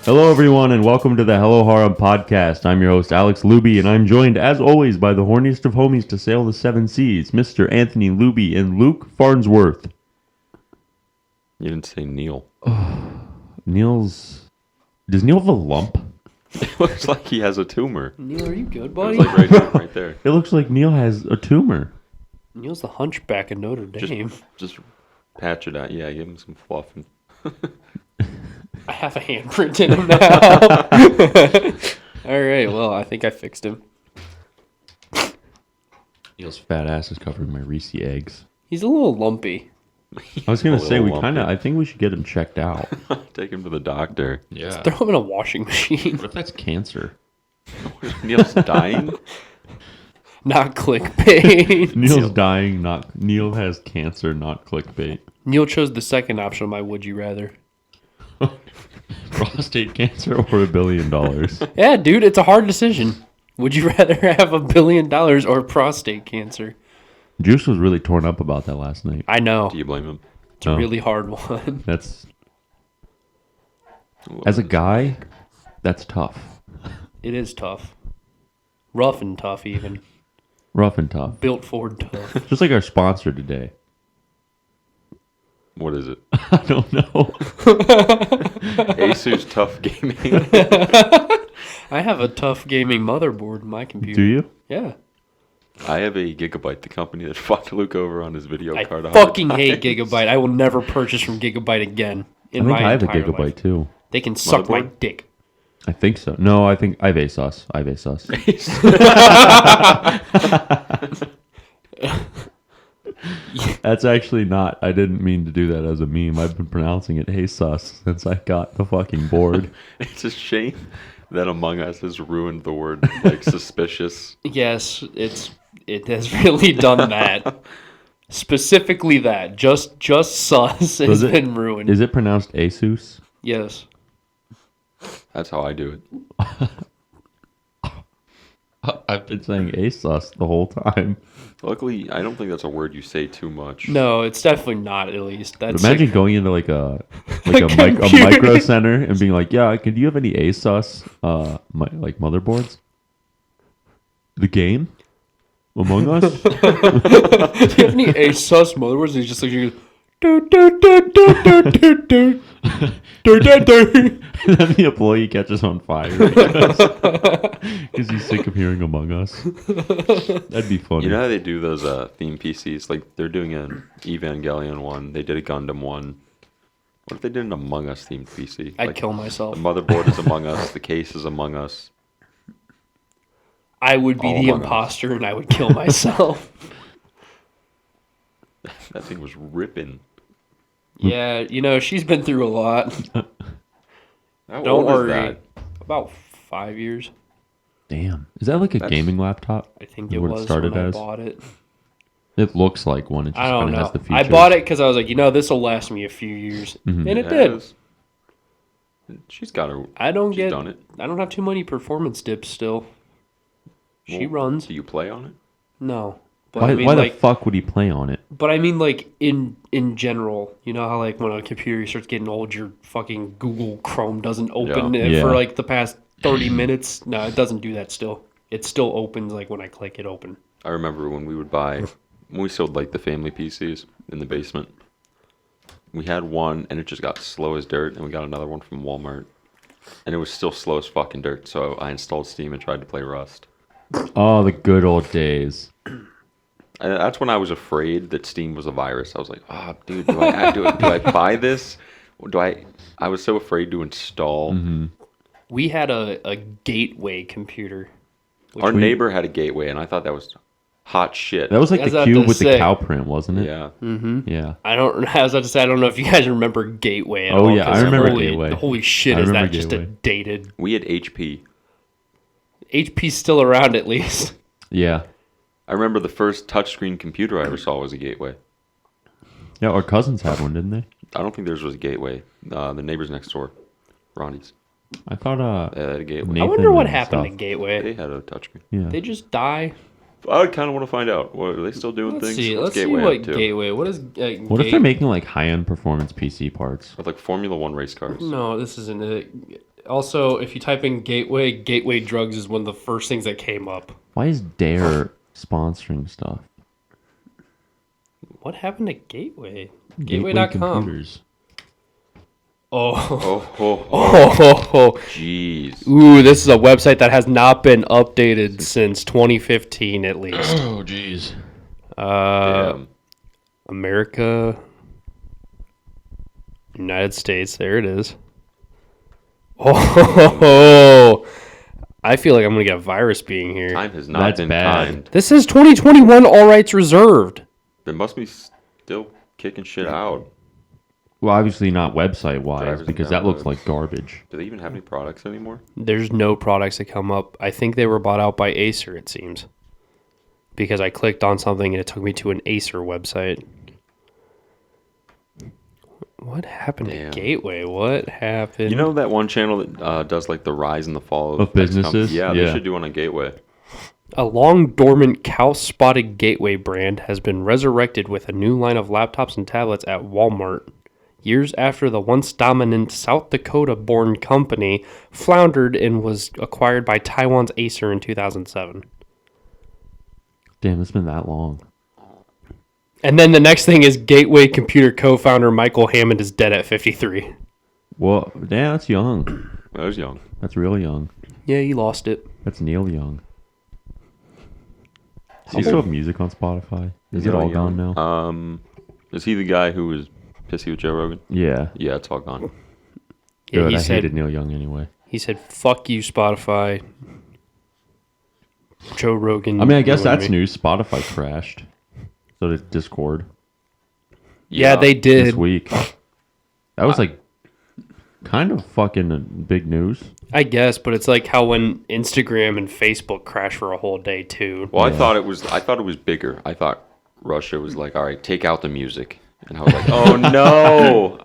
Hello, everyone, and welcome to the Hello Harem podcast. I'm your host, Alex Luby, and I'm joined, as always, by the horniest of homies to sail the seven seas, Mr. Anthony Luby and Luke Farnsworth. You didn't say Neil. Does Neil have a lump? It looks like he has a tumor. Neil, are you good, It buddy? was like right there. It looks like Neil has a tumor. Neil's the hunchback of Notre Dame. Just patch it out. Yeah, give him some fluffing. I have a handprint in him now. All right, well, I think I fixed him. Neil's fat ass is covering my Reese eggs. He's a little lumpy. I was going to say, Lumpy. I think we should get him checked out. Take him to the doctor. Yeah. Throw him in a washing machine. What if that's cancer? Neil's dying? Not clickbait. Neil's dying, Neil has cancer, not clickbait. Neil chose the second option of my would you rather. Prostate cancer or $1 billion? Yeah, dude, it's a hard decision. Would you rather have $1 billion or prostate cancer? Juice was really torn up about that last night. I know. Do you blame him? It's a really hard one. As a guy, that's tough. It is tough. Rough and tough, even. Rough and tough. Built Ford tough. Just like our sponsor today. What is it? I don't know. Asus Tough Gaming. I have a tough gaming motherboard in my computer. Do you? Yeah. I have a Gigabyte, the company that fucked Luke over on his video I card. fucking hate Gigabyte. I will never purchase from Gigabyte again. I think I have a Gigabyte life. too. They can suck my Motherboard? dick. I think so. No, I think I have Asus. That's actually not. I didn't mean to do that as a meme. I've been pronouncing it Jesus since I got the fucking board. It's a shame that Among Us has ruined the word like suspicious. Yes, it has really done that. Specifically that. Just sus has been ruined. Is it pronounced Asus? Yes. That's how I do it. I've been saying Asus the whole time. Luckily, I don't think that's a word you say too much. No, it's definitely not, at least. That's Imagine going into like a computer. micro center and being like, "Yeah, do you have any Asus like motherboards? The game Among Us." Do you have any Asus motherboards? He's just like, do, do, do, do, do, do, do. Do, do, do. Then the employee catches on fire because he's sick of hearing Among Us. That'd be funny. You know how they do those theme PCs? Like they're doing an Evangelion one. They did a Gundam one. What if they did an Among Us themed PC? I'd Like, kill myself. the motherboard is Among Us. The case is Among Us. I would be All the Among Us. imposter and I would kill myself. That thing was ripping. Yeah, she's been through a lot. How Don't old is worry. that? About 5 years. Damn, is that like a gaming laptop? I think Is it what was started when I as? bought it. It looks like one. It just I don't kind of know. has the I features. bought it because I was like, this will last me a few years. Mhm. And it Yeah, did. is. She's got her. I don't She's done it. I don't have too many performance dips still. She Well, runs. Do you play on it? No. But Why, I mean, why the like, fuck would he play on it? but I mean, like, in general, you know how, like, when a computer starts getting old, your fucking Google Chrome doesn't open it Yeah. for, like, the past 30 minutes? No, it doesn't do that still. It still opens, like, when I click it open. I remember when we sold like the family PCs in the basement. We had one and it just got slow as dirt, and we got another one from Walmart. And it was still slow as fucking dirt, so I installed Steam and tried to play Rust. Oh, the good old days. And that's when I was afraid that Steam was a virus. I was like, "Oh, dude, do I buy this? I was so afraid to install." Mm-hmm. We had a gateway computer. Our neighbor had a gateway, and I thought that was hot shit. That was like As the I cube have with to the say. cow print, wasn't it? Yeah. Yeah. I was about to say, I don't know if you guys remember Gateway at Oh, all. yeah, I 'cause remember holy, Gateway. Holy shit, I is remember that just a Gateway. dated... We had HP. HP's still around, at least. Yeah. I remember the first touchscreen computer I ever saw was a gateway. Yeah, our cousins had one, didn't they? I don't think theirs was a gateway. The neighbors next door, Ronnie's, I thought they had a gateway. Nathan I wonder what and happened to stuff. Gateway. They had a touchscreen. Yeah. They just die. I kind of want to find out. What, are they still doing Let's things? see. What's Let's see Gateway what up to? Gateway. What is What if they're making like high-end performance PC parts? With like Formula One race cars. No, this isn't it. Also, if you type in Gateway drugs is one of the first things that came up. Why is Dare sponsoring stuff? What happened to Gateway? Gateway Gateway.com. Computers. Oh. Jeez. Ooh, this is a website that has not been updated since 2015 at least. Oh, jeez. Damn. America, United States, there it is. Oh, I feel like I'm going to get a virus being here. Time has not That's been bad. kind. This is 2021, all rights reserved. They must be still kicking shit out. Well, obviously not website-wise, Drivers and because that looks downloads. like garbage. Do they even have any products anymore? There's no products that come up. I think they were bought out by Acer, it seems. Because I clicked on something and it took me to an Acer website. What happened Damn. to Gateway? What happened? You know that one channel that does like the rise and the fall Of businesses? Yeah, Yeah. they should do one on Gateway. A long-dormant cow-spotted Gateway brand has been resurrected with a new line of laptops and tablets at Walmart. Years after the once dominant South Dakota-born company floundered and was acquired by Taiwan's Acer in 2007. Damn, it's been that long. And then the next thing is Gateway Computer co-founder Michael Hammond is dead at 53. Well, damn, that's young. I was young. That's real young. Yeah, he lost it. That's Neil Young. Do you still have music on Spotify? Is it Neil all gone Young. now? Is he the guy who was pissy with Joe Rogan? Yeah. Yeah, it's all gone. Yeah, Good. he I said, hated Neil Young anyway. He said, "Fuck you, Spotify." Joe Rogan. I mean, I guess ruined that's me. news. Spotify crashed. So did Discord Yeah, they did. this week. That was like kind of fucking big news. I guess, but it's like how when Instagram and Facebook crash for a whole day too. Well, Yeah. I thought it was bigger. I thought Russia was like, all right, take out the music, and I was like, oh no.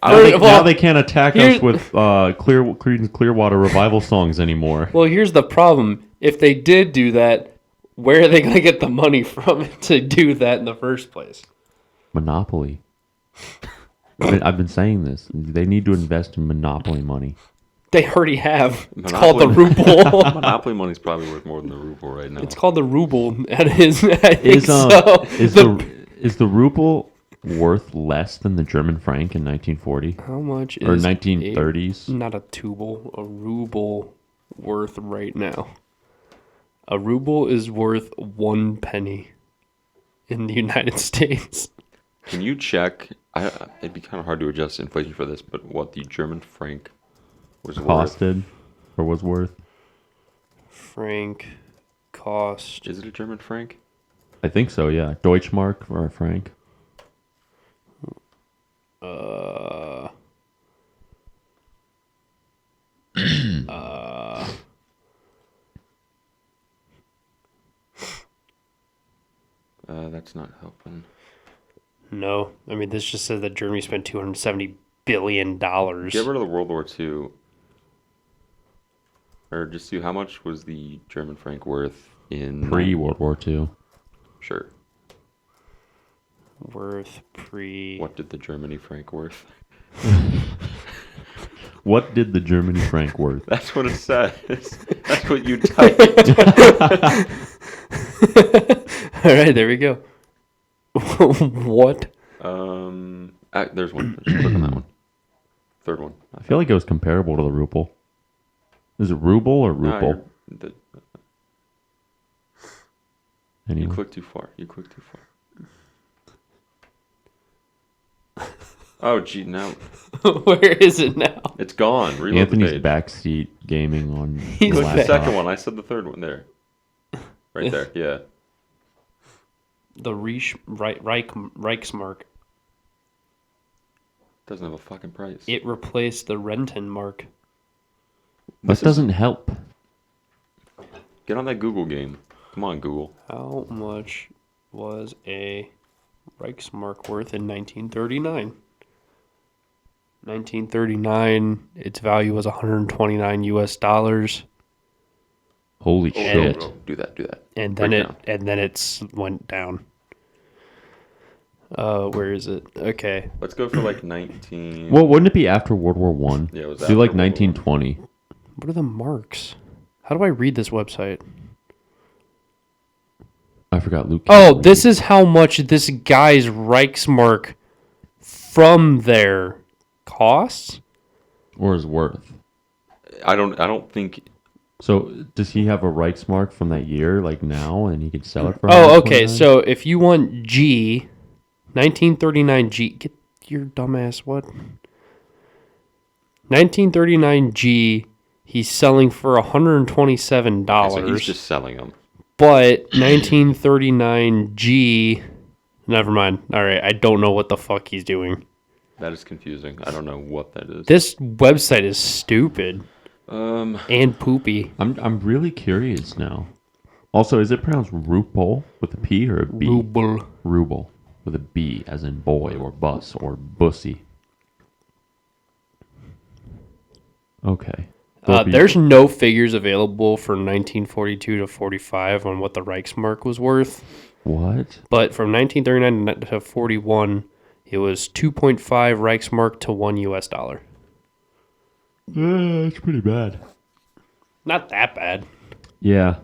Now they can't attack us here's- with Creedence Clearwater Revival songs anymore. Well, here's the problem. If they did do that, where are they going to get the money from to do that in the first place? Monopoly. I've been saying this. They need to invest in Monopoly money. They already have. It's Monopoly- called the ruble. Monopoly money's probably worth more than the ruble right now. It's called the ruble. And I think Is so. is the ruble worth less than the German franc in 1940 How much is or 1930s? not a tuble, a ruble worth right now? A ruble is worth 1 penny in the United States. Can you check? It'd be kind of hard to adjust inflation for this, but what the German franc was worth? Costed or was worth? Franc cost. Is it a German franc? I think so. Yeah, Deutschmark or a franc. That's not helping. No, I mean this just says that Germany spent $270 billion. Get rid of the World War II. Or just see how much was the German franc worth in Pre-World War II. Sure. Worth pre. What did the Germany franc worth? What did the Germany franc worth? That's what it says. That's what you typed. All right, there we go. What? There's one. Just click on that one. Third one. I feel like it was comparable to the ruble. Is it ruble or Nah, ruble? you Anyway. clicked too far. You clicked too far. Oh, gee, now Where is it now? it's gone. Reload Anthony's the page. backseat gaming on He's the Click the laptop. second one. I said the third one there. Right there. Yeah. The Reichsmark. Doesn't have a fucking price. It replaced the Rentenmark. That doesn't help. Get on that Google game. Come on, Google. How much was a Reichsmark worth in 1939? 1939, its value was 129 US dollars, Holy Oh, shit. no, do that. and Break then down. it's went down. Where is it? Okay. Let's go for like 19. Well, wouldn't it be after World War One? Yeah, it was Do after like World War 1920. What are the marks? How do I read this website? I forgot Luke. Oh, this is how much this guy's Reichsmark from there costs? Or is worth. I don't think. So does he have a Reichsmark from that year, like now, and he could sell it for? Oh, okay. 129? So if you want G, 1939 G, get your dumbass what? 1939 G, he's selling for $127. So he's just selling them. But 1939 G, never mind. All right, I don't know what the fuck he's doing. That is confusing. I don't know what that is. This website is stupid and poopy. I'm really curious now. Also, is it pronounced Ruble with a P or a B? Ruble. Ruble with a B, as in boy or bus or bussy. Okay. There's no figures available for 1942 to 45 on what the Reichsmark was worth. What? But from 1939 to 41, it was 2.5 Reichsmark to $1 US. That's pretty bad. Not that bad. Yeah.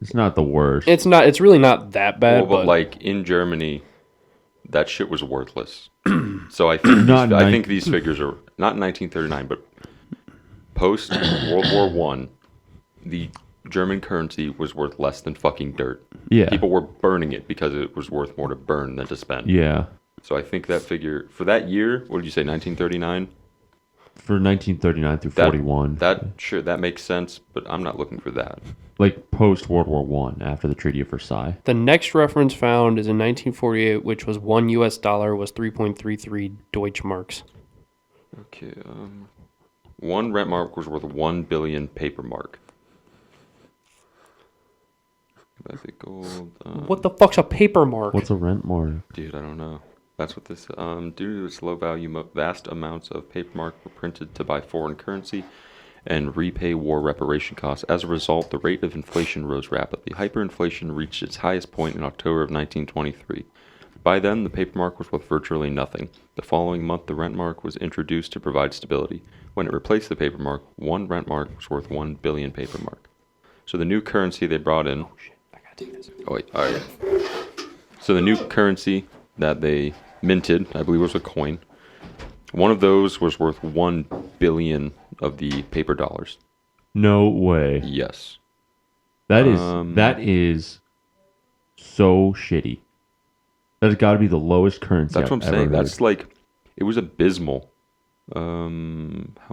It's not the worst. It's not. It's really not that bad. Well, but like in Germany, that shit was worthless. So I think I think these figures are not in 1939, but post World War One, the German currency was worth less than fucking dirt. Yeah. People were burning it because it was worth more to burn than to spend. Yeah. So I think that figure for that year, what did you say, 1939? For 1939 through 41. That makes sense, but I'm not looking for that. Like post World War One, after the Treaty of Versailles. The next reference found is in 1948, which was $1 US was 3.33 Deutschmarks. Okay, one rent mark was worth 1 billion paper mark. That's the gold. What the fuck's a paper mark? What's a rent mark? Dude, I don't know. That's what this. Due to its low value, vast amounts of paper mark were printed to buy foreign currency and repay war reparation costs. As a result, the rate of inflation rose rapidly. Hyperinflation reached its highest point in October of 1923. By then, the paper mark was worth virtually nothing. The following month, the rent mark was introduced to provide stability. When it replaced the paper mark, one rent mark was worth 1 billion paper mark. So the new currency they brought in. Oh shit! I gotta take this. Oh wait, all right. So the new currency that they minted, I believe, was a coin. One of those was worth 1 billion of the paper dollars. No way. Yes. That is so shitty. That's got to be the lowest currency. That's what I'm I've ever saying. heard. That's like, it was abysmal. How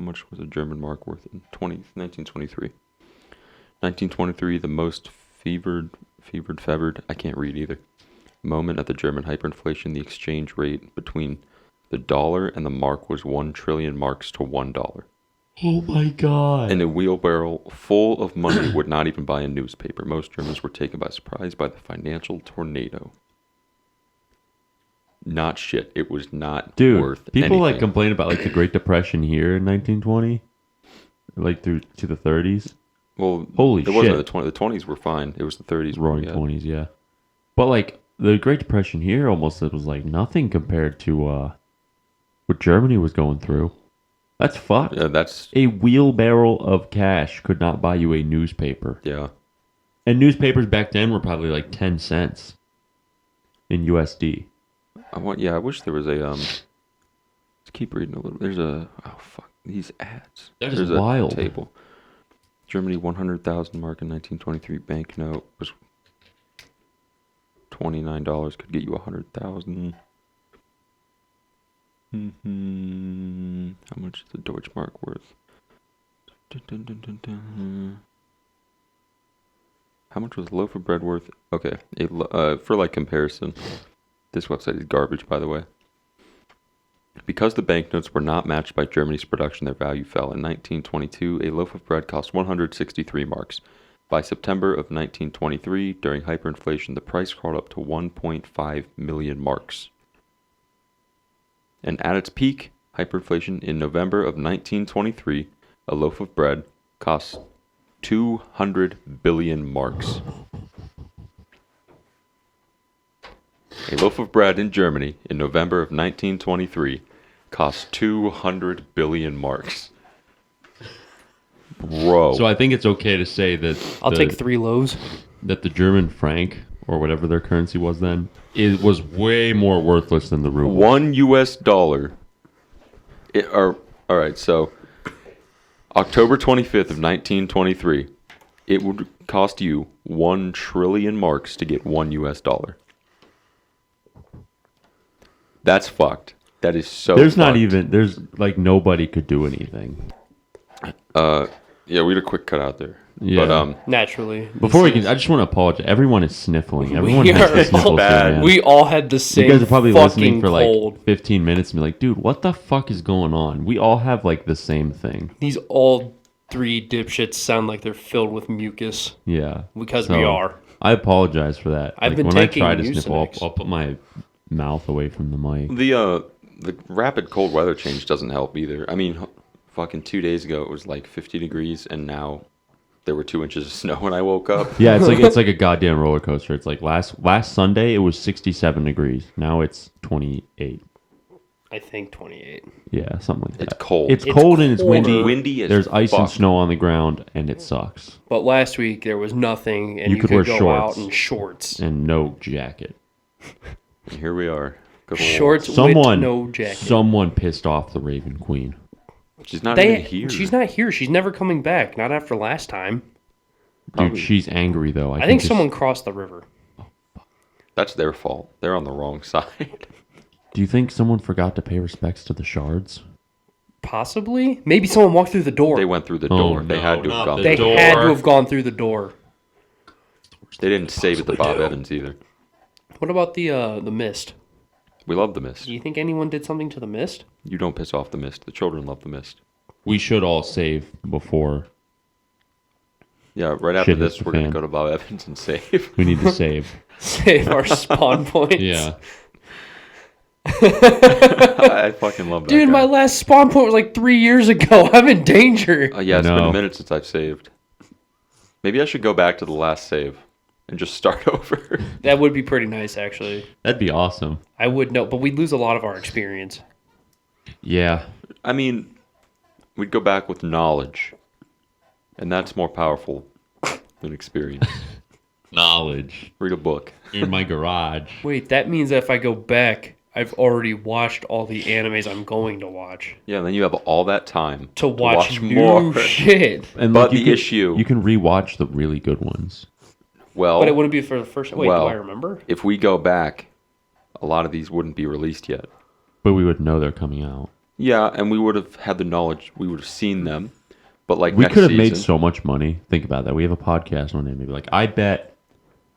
much was a German mark worth in 1923? 1923, the most fevered, I can't read either. Moment at the German hyperinflation, the exchange rate between the dollar and the mark was 1 trillion marks to $1. Oh my god. And a wheelbarrow full of money would not even buy a newspaper. Most Germans were taken by surprise by the financial tornado. Not shit. It was not worth people anything. like complain about like the Great Depression here in 1920, like through to the 30s. Well, holy shit. Wasn't the 20s were fine. It was the 30s. Roaring 20s, yeah. But like the Great Depression here almost it was like nothing compared to what Germany was going through. That's fucked. Yeah, that's a wheelbarrow of cash could not buy you a newspaper. Yeah. And newspapers back then were probably like 10 cents in USD. I wish there was a let's keep reading a little. There's a these ads. There's wild. A table. Germany 100,000 mark in 1923 banknote was $29 could get you 100,000. How much is the Deutschmark worth? How much was a loaf of bread worth? Okay, for like comparison, this website is garbage, by the way. Because the banknotes were not matched by Germany's production, their value fell. In 1922, a loaf of bread cost 163 marks. By September of 1923, during hyperinflation, the price crawled up to 1.5 million marks. And at its peak, hyperinflation in November of 1923, a loaf of bread cost 200 billion marks. A loaf of bread in Germany in November of 1923 cost 200 billion marks. Bro. So I think it's okay to say that I'll take 3 loaves. that the German franc, or whatever their currency was then, it was way more worthless than the ruble. $1. All right, so October 25th of 1923, it would cost you 1 trillion marks to get $1. That's fucked. That is so There's fucked. not even, there's like nobody could do anything. Yeah, we had a quick cut out there. Yeah. But Naturally. Before we can, I just want to apologize. Everyone is sniffling. Everyone We has are the sniffles bad. there, man. We all had the same You guys are probably listening for cold. like 15 minutes and be like, dude, what the fuck is going on? We all have like the same thing. These all 3 dipshits sound like they're filled with mucus. Yeah. Because So, we are. I apologize for that. I've been when taking I try to sniffle, Mucinex. I'll put my mouth away from the mic. the rapid cold weather change doesn't help either. I mean, fucking 2 days ago it was like 50 degrees, and now there were 2 inches of snow when I woke up. Yeah, it's like a goddamn roller coaster. It's like last Sunday it was 67 degrees. Now it's 28. I think 28. Yeah, something like that. It's cold. It's cold and it's colder. windy. Windy as There's ice and fuck. snow on the ground, and it sucks. But last week there was nothing, and You you could could wear go shorts. out in shorts. And no jacket. And here we are. Good old- Shorts with Someone, no jacket. someone pissed off the Raven Queen. She's not even here. She's not here. She's never coming back. Not after last time. Dude, she's angry though. I think it's- someone crossed the river. That's their fault. They're on the wrong side. Do you think someone forgot to pay respects to the shards? Possibly. Maybe someone walked through the door. They went through the Oh, door. They no, had to not have gone. the They through the had door. to have gone through the door. They didn't save it to Bob Evans either. What about the mist? We love the mist. Do you think anyone did something to the mist? You don't piss off the mist. The children love the mist. We should all save before Yeah, right after Shit hits this, the we're going to fan. go to Bob Evans and save. we need to save. Save our spawn points. Yeah. I fucking love that Dude, guy. my last spawn point was like 3 years ago. I'm in danger. Yeah, it's been No. a minute since I've saved. Maybe I should go back to the last save and just start over. That would be pretty nice, actually. That'd be awesome. I would know, but we'd lose a lot of our experience. Yeah. I mean, we'd go back with knowledge, and that's more powerful than experience. Knowledge. Read a book. In my garage. Wait, that means that if I go back, I've already watched all the animes I'm going to watch. Yeah, and then you have all that time To watch new more. shit. And But you the can, issue- You can rewatch the really good ones. Well, But it wouldn't be for the first. Wait, well, do I remember? if we go back, a lot of these wouldn't be released yet. But we would know they're coming out. Yeah, and we would have had the knowledge. We would have seen them. But like We next could have made season- so much money. Think about that. We have a podcast one day. Maybe like, I bet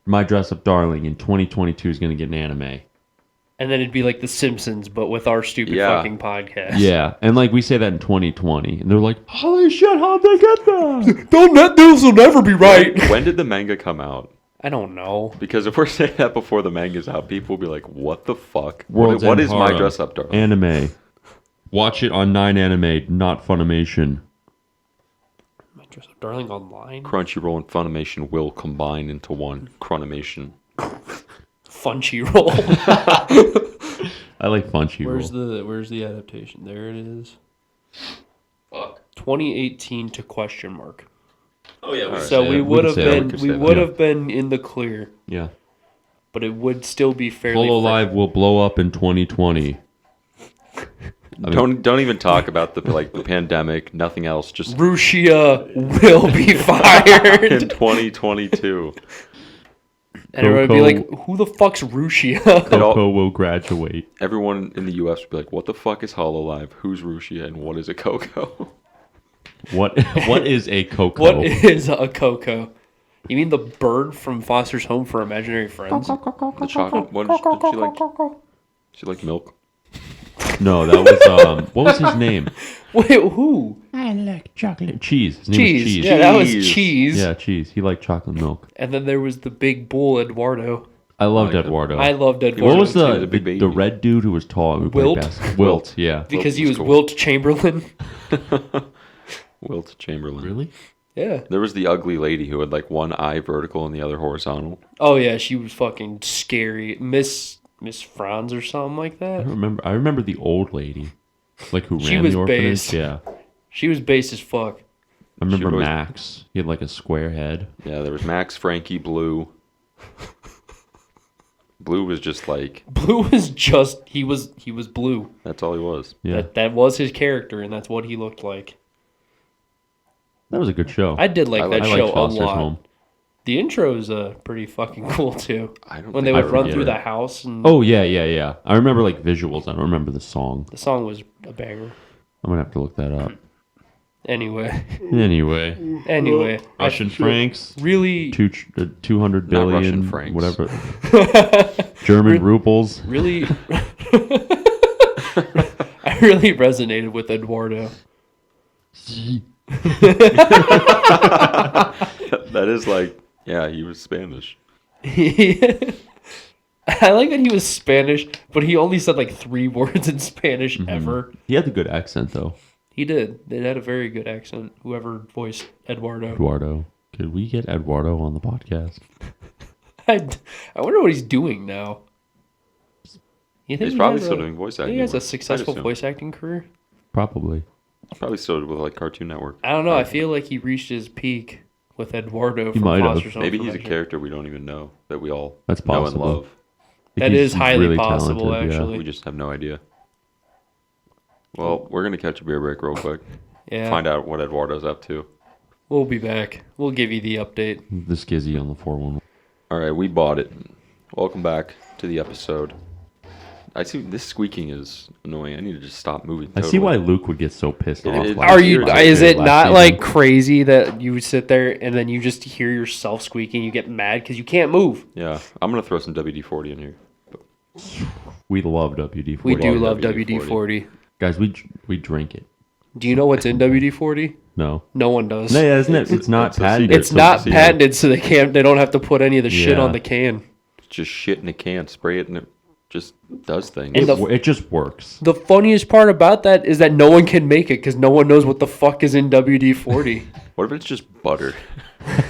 My Dress Up Darling in 2022 is going to get an anime. And then it'd be like The Simpsons, but with our stupid Yeah. fucking podcast. Yeah. And like we say that in 2020. And they're like, holy shit, how'd they get that? Those will never be right. When did the manga come out? I don't know. Because if we're saying that before the manga's out, people will be like, what the fuck? World's What End is My Harem. Dress Up Darling? Anime. Watch it on 9 Anime, not Funimation. My Dress Up Darling online. Crunchyroll and Funimation will combine into one. Cronimation. Funchy roll. I like Funchy Where's the adaptation? There it is. 2018 to question mark. Oh yeah. Alright. So Yeah, we we would could have say that. been We could we say would that. have been in the clear, Yeah. but it would still be fairly Holo Live will blow up in 2020. Don't even talk about the the pandemic. Nothing else. Just Rushia will be in fired. 2022. And everyone would be Coco. like, who the fuck's Rushia? It all- Coco will graduate. Everyone in the U.S. would be like, "What the fuck is Hololive? Who's Rushia? And what is a Coco?" What is a Coco? What is a Coco? You mean the bird from Foster's Home for Imaginary Friends? The chocolate. What did she like? She liked milk. No, that was what was his name? Wait, who? I like chocolate. Cheese. His name was Cheese. Cheese. Yeah, that was Cheese. Cheese. Yeah, Cheese. He liked chocolate milk. And then there was the big bull, Eduardo. I loved like Eduardo. I loved Eduardo. What was He was the a big baby. the red dude who was tall? Who played Wilt? basketball? Wilt. Yeah. Because he was was cool. Wilt Chamberlain. Wilt Chamberlain. Really? Yeah. There was the ugly lady who had like one eye vertical and the other horizontal. Oh, yeah, she was fucking scary. Miss Franz or something like I that. remember the old lady, like who She ran was the orphanage. based. Yeah, She was base as fuck. I remember She was- Max. He had like a square head. Yeah, there was Max, Frankie, Blue. Blue was just like, Blue was just he was blue. that's all he was. Yeah, That was his character, and that's what he looked like. that was a good show. I did like I that like show a Foster's lot. Home. The intro is pretty fucking cool too. I don't When they think would I run forget through it. the house, and Oh yeah. I remember like visuals. I don't remember the song. the song was a banger. I'm gonna have to look that up. Anyway, Anyway, Russian francs, really, 200 Not billion, Russian francs. whatever. German rubles. really, I really resonated with Eduardo. That is like, yeah, he was Spanish. I like that he was Spanish, but he only said like 3 words in Spanish ever. He had the good accent though. He did. They had a very good accent. Whoever voiced Eduardo. Eduardo. Could we get Eduardo on the podcast? I wonder what he's doing now. You think He's he probably has still a- doing voice I acting. think he has a work. successful I'd assume. voice acting career. Probably. Probably still with like Cartoon Network. I don't know. I feel like he reached his peak with Eduardo from might have. Foster's Home Maybe for he's a Adventure. character we don't even know that we all That's know and possible. love. That He's is highly really possible, talented, yeah. actually. We just have no idea. Well, we're gonna catch a beer break real quick. Yeah. Find out what Eduardo's up to. We'll be back. We'll give you the update. The skizzy on the 411. All right, we bought it. Welcome back to the episode. I see this squeaking is annoying. I need to just stop moving. I see why Luke would get so pissed off. it- last Are you? year. Is it Last not season. like crazy that you would sit there and then you just hear yourself squeaking? You get mad because you can't move. Yeah, I'm gonna throw some WD-40 in here. We love WD-40. We do love WD-40. WD-40. Guys, we drink it. Do you know what's in WD-40? No. No one does. No, yeah, isn't it? It's not It's a patented. secret. It's not secret. patented, so they can't. They don't have to put any of the shit Yeah. on the can. Just shit in a can, spray it, and it just does things. It just works. The funniest part about that is that no one can make it because no one knows what the fuck is in WD-40. What if it's just butter?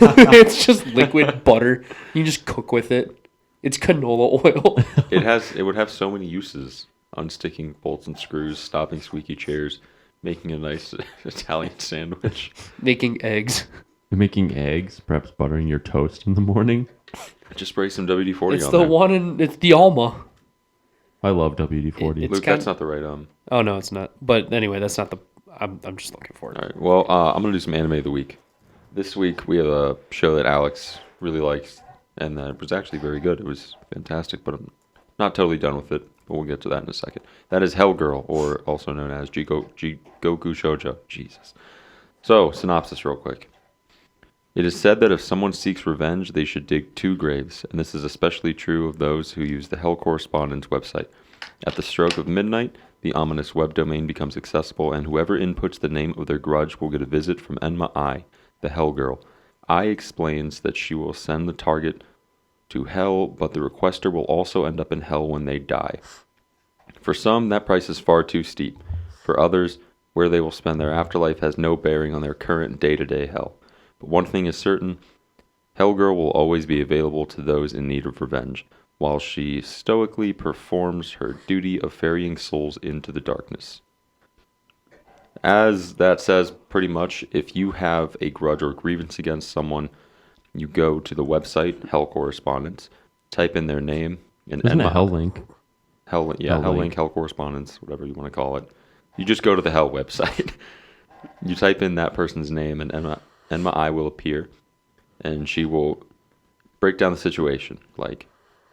It's just liquid butter. You just cook with it. It's canola oil. It would have so many uses: unsticking bolts and screws, stopping squeaky chairs, making a nice Italian sandwich. Making eggs. Making eggs, perhaps buttering your toast in the morning. Just spray some WD-40 It's on the there. one in. It's the Alma. I love WD-40. It's Luke, kind- that's not the right Oh no, it's not. But anyway, that's not the. I'm just looking for it. All right. Well, I'm gonna do some anime of the week. This week we have a show that Alex really likes, and that was actually very good. It was fantastic, but I'm not totally done with it. But we'll get to that in a second. That is Hellgirl, or also known as Goku Shoujo. Jesus. So, synopsis real quick. It is said that if someone seeks revenge, they should dig 2 graves, and this is especially true of those who use the Hellcorrespondence website. At the stroke of midnight, the ominous web domain becomes accessible, and whoever inputs the name of their grudge will get a visit from Enma I, the Hellgirl. I explains that she will send the target to hell, but the requester will also end up in hell when they die. For some, that price is far too steep. For others, where they will spend their afterlife has no bearing on their current day-to-day hell. But one thing is certain, Hellgirl will always be available to those in need of revenge, while she stoically performs her duty of ferrying souls into the darkness. As that says, pretty much, if you have a grudge or grievance against someone, you go to the website, Hellcorrespondents, type in their name, and Isn't it Enma- Hell Link? Hell Link, Hellcorrespondence, whatever you want to call it. You just go to the Hell website. You type in that person's name, and Enma I will appear, and she will break down the situation. Like,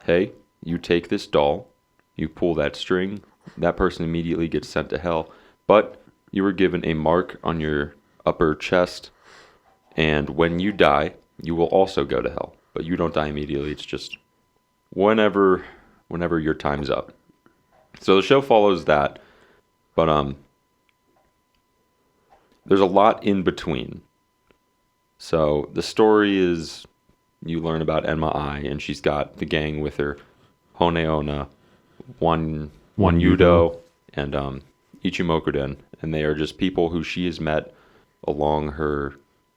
hey, you take this doll, you pull that string, that person immediately gets sent to hell, but you were given a mark on your upper chest, and when you die, you will also go to hell. But you don't die immediately, it's just whenever your time's up. So the show follows that, but there's a lot in between. So the story is, you learn about Enma I, and she's got the gang with her, Honeona, One Yudo, and Ichimokuden, and they are just people who she has met along her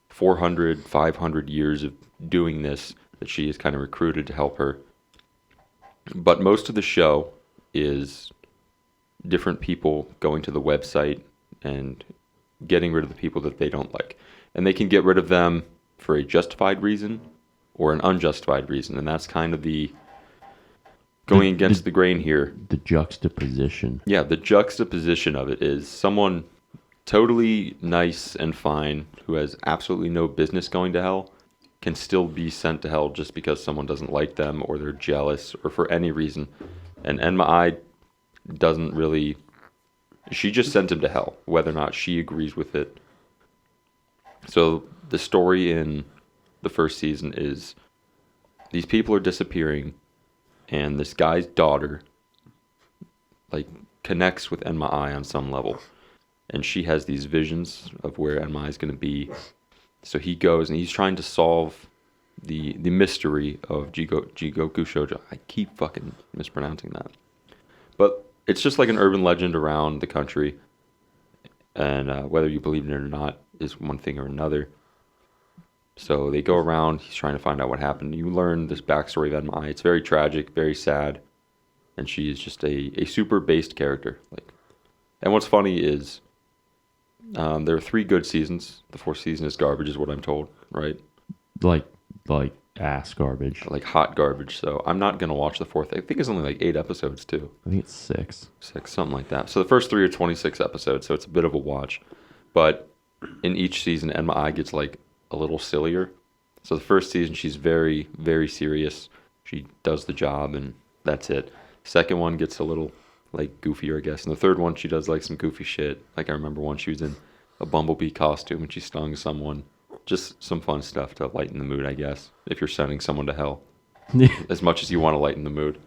400, 500 years of doing this, that she is kind of recruited to help her. But most of the show is different people going to the website and getting rid of the people that they don't like. And they can get rid of them for a justified reason or an unjustified reason. And that's kind of the going against the grain here. The juxtaposition. Yeah, the juxtaposition of it is someone totally nice and fine who has absolutely no business going to hell can still be sent to hell just because someone doesn't like them or they're jealous or for any reason. And Enma I doesn't really... She just sent him to hell, whether or not she agrees with it. So the story in the first season is these people are disappearing and this guy's daughter like connects with Enma I on some level. And she has these visions of where Enma I is going to be. So he goes and he's trying to solve the mystery of Jigoku Shoujo. I keep fucking mispronouncing that. But it's just like an urban legend around the country. And whether you believe in it or not is one thing or another. So they go around, he's trying to find out what happened. You learn this backstory of Enma I. It's very tragic, very sad. And she is just a super based character. And what's funny is there are 3 good seasons. The 4th season is garbage, is what I'm told, right? Like ass garbage. Like hot garbage. So I'm not gonna watch the 4th. I think it's only like 8 episodes too. I think it's 6. 6, something like that. So the first 3 are 26 episodes, so it's a bit of a watch. But in each season, Enma I gets like a little sillier. So the first season, she's very, very serious. She does the job, and that's it. Second one gets a little like goofier, I guess. And the third one, she does like some goofy shit. Like I remember one, she was in a bumblebee costume and she stung someone. Just some fun stuff to lighten the mood, I guess, if you're sending someone to hell. As much as you want to lighten the mood.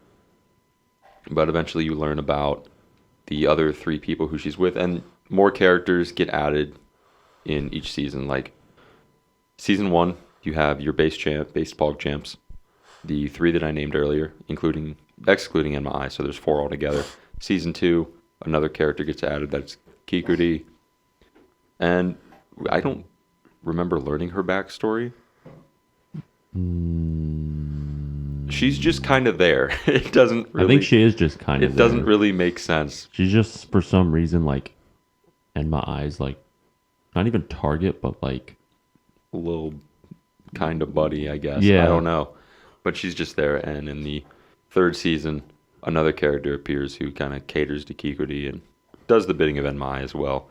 But eventually you learn about the other 3 people who she's with, and more characters get added in each season. Like season 1, you have your base pog champs, the 3 that I named earlier, excluding Enma I, so there's 4 altogether. Season 2, another character gets added, that's Kikuri. And I don't remember learning her backstory. She's just kind of there. It doesn't really... I think she is just kind of It there. doesn't really make sense. She's just, for some reason, like, Enma I's, like, not even target, but, like... A little kind of buddy, I guess. Yeah. I don't know. But she's just there. And in the 3rd season, another character appears who kind of caters to Kikuri and does the bidding of Enma I as well.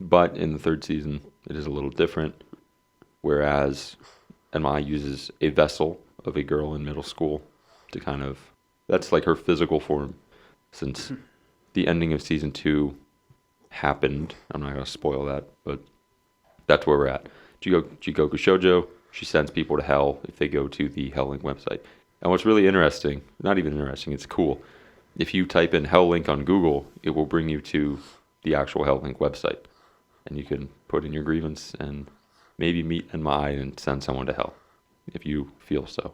But in the 3rd season, it is a little different. Whereas Enma I uses a vessel of a girl in middle school to kind of... That's like her physical form. Since the ending of season 2 happened. I'm not going to spoil that, but that's where we're at. Jigoku Shoujo, she sends people to hell if they go to the Hell Link website. And what's really interesting, not even interesting, it's cool. If you type in Hell Link on Google, it will bring you to the actual Hell Link website. And you can put in your grievance and maybe meet Enma I and send someone to hell, if you feel so.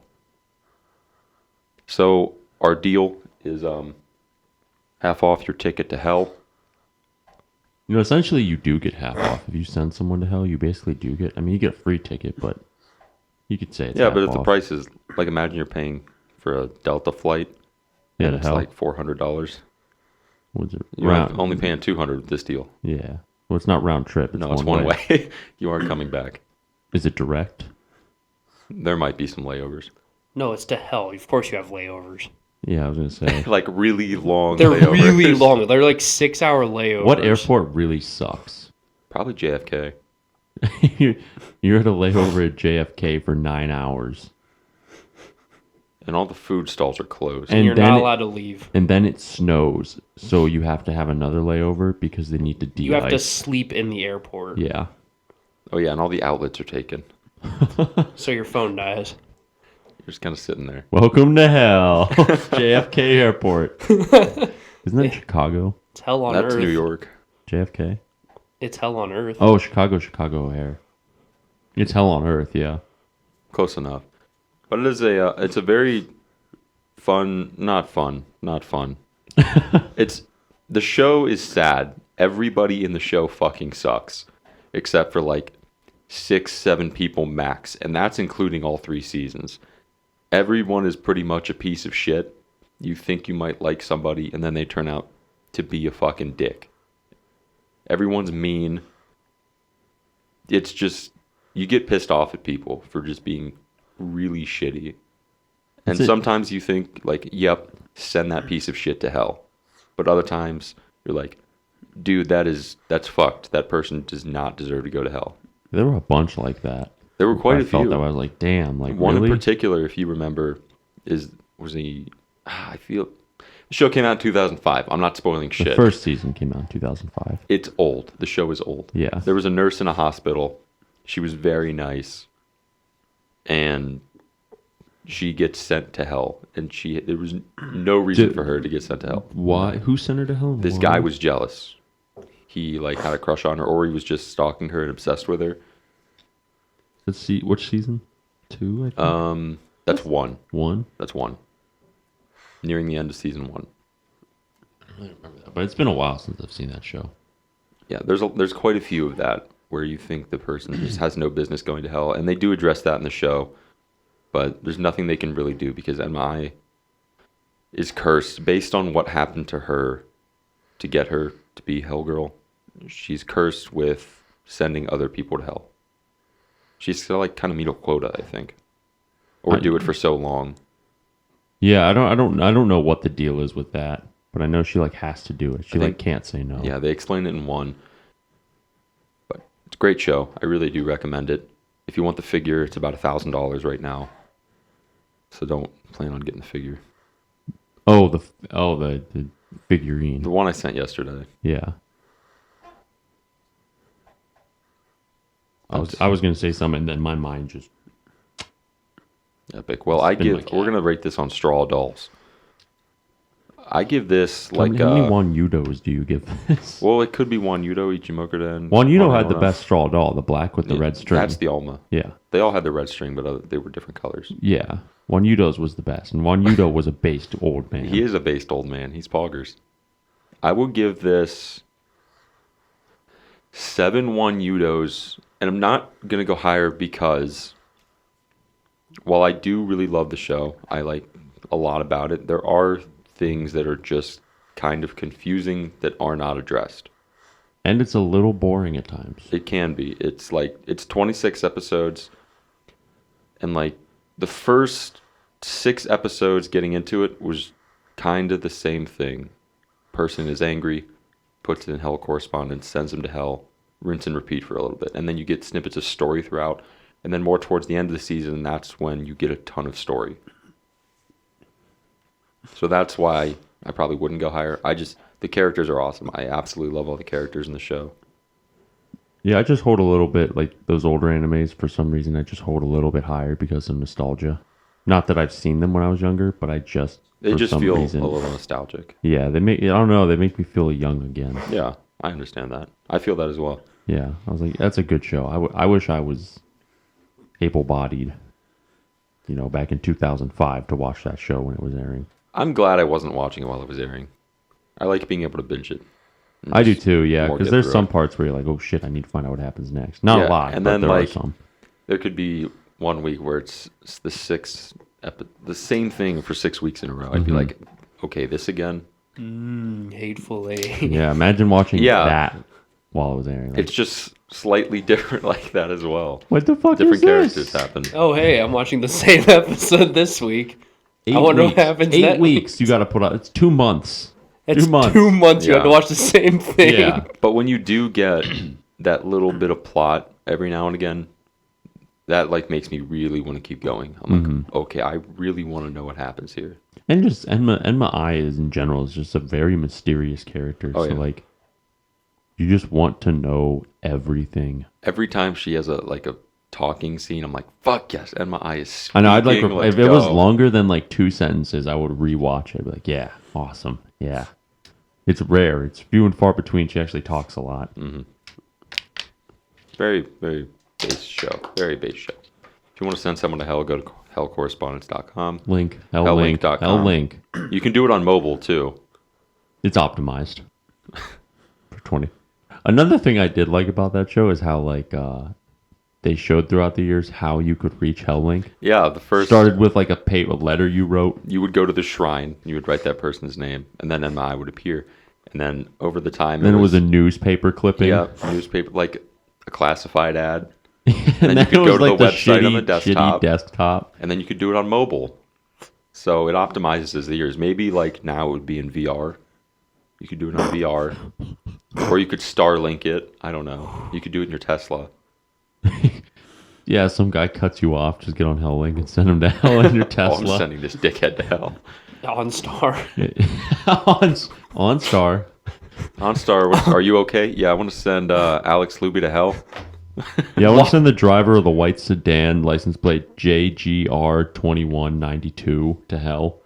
So our deal is half off your ticket to hell. You know, essentially you do get half off. If you send someone to hell, you basically do get... I mean, you get a free ticket, but you could say it's Yeah, half but if off. the price is... Like, imagine you're paying for a Delta flight. Yeah, and to it's hell. like $400. What's it? You're only paying $200 with this deal. Yeah. Well, it's not round trip. It's No, it's one way. You aren't coming back. Is it direct? There might be some layovers. No, it's to hell. Of course you have layovers. Yeah, I was going to say. Like really long They're layovers. really long. They're like 6-hour layovers. What airport really sucks? Probably JFK. You're at a layover at JFK for 9 hours. And all the food stalls are closed. And you're then not it- allowed to leave. And then it snows, so you have to have another layover because they need to de-ice. You have to sleep in the airport. Yeah. Oh yeah, and all the outlets are taken. So your phone dies. You're just kind of sitting there. Welcome to hell. JFK Airport. Isn't that Chicago? It's hell on That's earth. New York. JFK? It's hell on earth. Oh, Chicago O'Hare. It's hell on earth, yeah. Close enough. But it is it's a very not fun. The show is sad. Everybody in the show fucking sucks. Except for like 6-7 people max. And that's including all 3 seasons. Everyone is pretty much a piece of shit. you think you might like somebody, and then they turn out to be a fucking dick. Everyone's mean. It's just, you get pissed off at people for just being really shitty. And sometimes you think, like, yep, send that piece of shit to hell. But other times, you're like, dude, that's fucked. That person does not deserve to go to hell. There were a bunch like that. There were quite a few. I felt that I was like, damn, like, one really? in particular, if you remember, I feel the show came out in 2005. I'm not spoiling shit. The first season came out in 2005. It's old. The show is old. Yeah. There was a nurse in a hospital. She was very nice, and she gets sent to hell. And there was no reason for her to get sent to hell. Why? Who sent her to hell? This guy was jealous. He like had a crush on her, or he was just stalking her and obsessed with her. Let's see, which season? 2, I think. That's 1. 1? That's 1. Nearing the end of season 1. I don't really remember that, but it's been a while since I've seen that show. Yeah, there's quite a few of that where you think the person just has no business going to hell, and they do address that in the show, but there's nothing they can really do because MI is cursed based on what happened to her to get her to be Hellgirl. She's cursed with sending other people to hell. She's gonna like kind of meet a quota, I think, or do it for so long. Yeah, I don't know what the deal is with that, but I know she like has to do it. She like can't say no. Yeah, they explain it in 1. But it's a great show. I really do recommend it. If you want the figure, it's about $1,000 right now. So don't plan on getting the figure. Oh, the figurine. The one I sent yesterday. Yeah. I was gonna say something, and then my mind just epic. Well, we're gonna rate this on straw dolls. I give this how many Wan Yudos do you give this? Well, it could be Wan Yudo, Ichimoku-den. Wan Yudo had the best straw doll, the black with the red string. That's the Alma. Yeah. They all had the red string, but they were different colors. Yeah. Wan Yudo's was the best, and Wan Yudo was a based old man. He is a based old man. He's poggers. I will give this 7 Wan Yudos, and I'm not gonna go higher because while I do really love the show, I like a lot about it. There are things that are just kind of confusing that are not addressed. And it's a little boring at times. It can be. It's 26 episodes, and like the first 6 episodes getting into it was kind of the same thing. Person is angry, puts it in Hellcorrespondence, sends him to hell, rinse and repeat for a little bit. And then you get snippets of story throughout. And then more towards the end of the season, that's when you get a ton of story. So that's why I probably wouldn't go higher. The characters are awesome. I absolutely love all the characters in the show. Yeah, I just hold a little bit, like those older animes, for some reason, I just hold a little bit higher because of nostalgia. Not that I've seen them when I was younger, but they just feel a little nostalgic. Yeah, they make me feel young again. Yeah, I understand that. I feel that as well. Yeah, I was like, that's a good show. I wish I was able-bodied, back in 2005 to watch that show when it was airing. I'm glad I wasn't watching it while it was airing. I like being able to binge it. I do too, yeah, because there's some parts where you're like, oh shit, I need to find out what happens next. Not a lot, and but then there are some. There could be one week where it's the same thing for 6 weeks in a row. I'd be like, okay, this again? Hateful Eight. Yeah, imagine watching that while it was airing. Like, it's just slightly different like that as well. What the fuck Different is this? characters happen. Oh, hey, I'm watching the same episode this week. 8 I wonder weeks. what happens 8 next. weeks you got to put out. It's 2 months. It's 2 months. 2 months you have to Yeah. watch the same thing. Yeah. But when you do get that little bit of plot every now and again, that like makes me really want to keep going. I'm like, okay, I really want to know what happens here. And just Enma Ai is in general is just a very mysterious character. Oh, so yeah. like, you just want to know everything. Every time she has a talking scene, I'm like, fuck yes, Enma Ai is speaking. I know. I'd like let's if it was go. longer than like 2 sentences, I would rewatch it. I'd be like, yeah, awesome, yeah. It's rare. It's few and far between. She actually talks a lot. Very, very base show. Very base show. If you want to send someone to hell, go to hellcorrespondence.com. Link, L-Link, Helllink.com. L-Link. You can do it on mobile too. It's optimized for 20. Another thing I did like about that show is how like they showed throughout the years how you could reach Hellink. Yeah, the first Started with like a letter you wrote. you would go to the shrine, you would write that person's name, and then MI would appear. And then over the time, And then it was a newspaper clipping. yeah, newspaper, like a classified ad. And then you could it go was to like the the website on the shitty desktop. And then you could do it on mobile. So it optimizes as the years. Maybe like now it would be in VR. You could do it on VR. Or you could Starlink it. I don't know. You could do it in your Tesla. Yeah, some guy cuts you off. Just get on Hellink and send him to hell in your Oh, I'm Tesla. sending this dickhead to hell. OnStar. OnStar. OnStar, are you okay? Yeah, I want to send Alex Luby to hell. Yeah, I want to send the driver of the white sedan license plate JGR2192 to hell.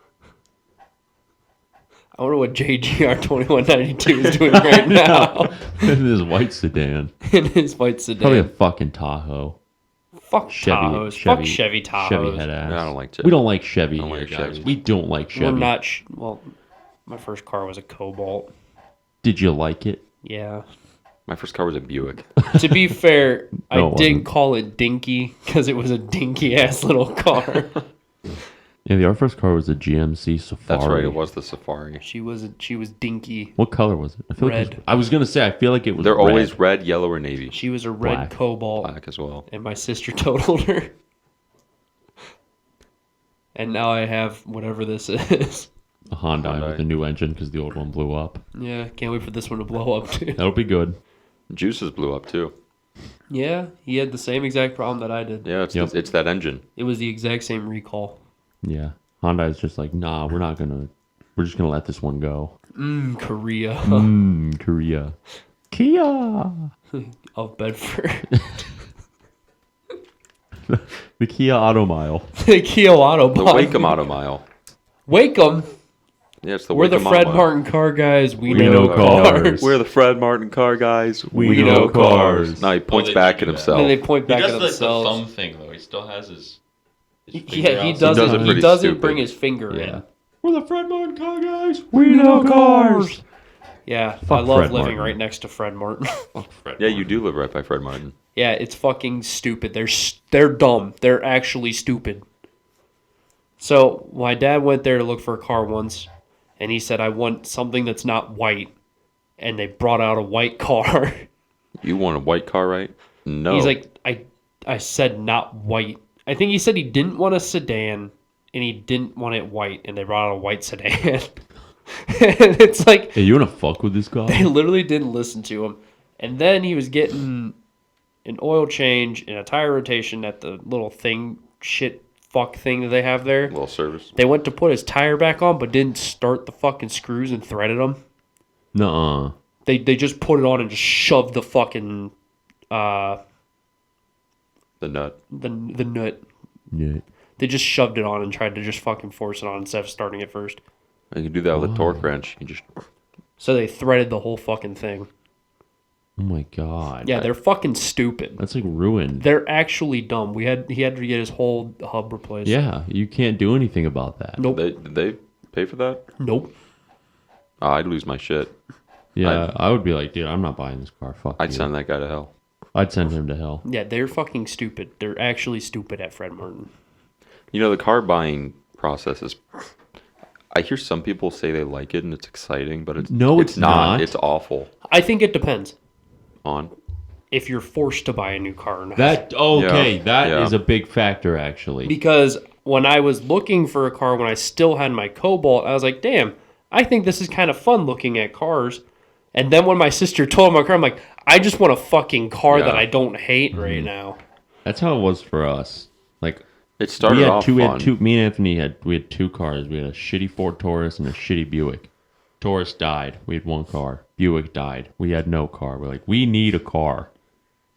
I wonder what JGR 2192 is doing right now In his white sedan. in his white sedan. Probably a fucking Tahoe. Fuck Tahoes. Fuck Chevy Tahoes. Chevy head ass. I don't like Chevy. We don't like Chevy I don't here, like guys. Chevys. We don't like Chevy. We're not. Well, my first car was a Cobalt. Did you like it? Yeah. My first car was a Buick. To be fair, No, I it didn't wasn't. call it dinky because it was a dinky ass little car. Yeah, our first car was a GMC Safari. That's right, it was the Safari. She was dinky. What color was it? I feel Red. Like I was gonna say I feel like it was. They're red. always red, yellow, or navy. She was a red Black. Cobalt, Black as well. and my sister totaled her. And now I have whatever this is. a Hyundai Hyundai. with a new engine because the old one blew up. Yeah, can't wait for this one to blow up too. That'll be good. Juices blew up too. Yeah, he had the same exact problem that I did. Yeah, it's Yep. it's that engine. It was the exact same recall. Yeah, Hyundai's just like, nah, we're not gonna. We're just gonna let this one go. Korea Korea. Kia. of Bedford. The Kia Auto Mile. The Kia Auto The Body. Wacom Auto Mile. Wacom. Yeah, it's the We're the Wacom Fred Auto Mile. Martin car guys. We We know know cars. cars. We're the Fred Martin car guys. We know cars. Now he points back at himself. And then they point back at themselves. thing though. He still has his. Yeah, he does doesn't. it He pretty doesn't stupid. bring his finger Yeah. in. We're the Fred Martin car guys. We know cars. Yeah, I Fuck love Fred living Martin. right next to Fred Martin. Yeah, you do live right by Fred Martin. Yeah, it's fucking stupid. They're dumb. They're actually stupid. So my dad went there to look for a car once, and he said, "I want something that's not white." And they brought out a white car. You want a white car, right? No. He's like, I said not white. I think he said he didn't want a sedan, and he didn't want it white, and they brought out a white sedan. And it's like, Hey, you wanna fuck with this guy? they literally didn't listen to him. And then he was getting an oil change and a tire rotation at the little fuck thing that they have there. little service. They went to put his tire back on, but didn't start the fucking screws and threaded them. Nuh-uh. They just put it on and just shoved the fucking The nut. the nut. Yeah. They just shoved it on and tried to just fucking force it on instead of starting it first. You can do that with a torque wrench. You just So they threaded the whole fucking thing. Oh my god. Yeah, they're fucking stupid. That's like ruined. They're actually dumb. He had to get his whole hub replaced. Yeah, you can't do anything about that. Nope. did they pay for that? Nope. Oh, I'd lose my shit. Yeah, I would be like, dude, I'm not buying this car. Fuck I'd you. send that guy to hell. I'd send him to hell. Yeah, they're fucking stupid. They're actually stupid at Fred Martin. You know, the car buying process is. I hear some people say they like it and it's exciting, but it's it's not. It's awful. I think it depends On if you're forced to buy a new car or not. That okay, Yeah, that is yeah. a big factor actually. Because when I was looking for a car when I still had my Cobalt, I was like, damn, I think this is kind of fun looking at cars. And then when my sister told me my car, I'm like, I just want a fucking car Yeah. that I don't hate right now. That's how it was for us. Like it started we had off two. We fun. had two. Me and Anthony had two cars. We had a shitty Ford Taurus and a shitty Buick. Taurus died. We had one car. Buick died. We had no car. We're like, we need a car.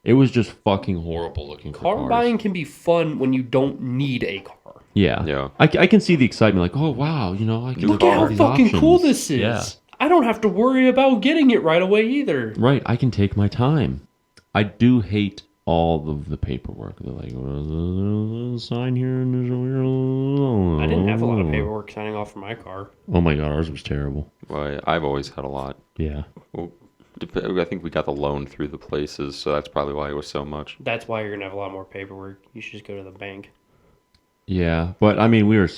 It was just fucking horrible looking for Car cars. buying can be fun when you don't need a car. Yeah. Yeah. I can see the excitement. Like, oh wow, you know, I can Look get at all how these fucking options. cool this is. Yeah. I don't have to worry about getting it right away either. Right. I can take my time. I do hate all of the paperwork. They're like, sign here and there's I didn't have a lot of paperwork signing off for my car. Oh my god, ours was terrible. Well, I've always had a lot. Yeah. Well, I think we got the loan through the places, so that's probably why it was so much. That's why you're gonna have a lot more paperwork. You should just go to the bank. Yeah, but I mean, we were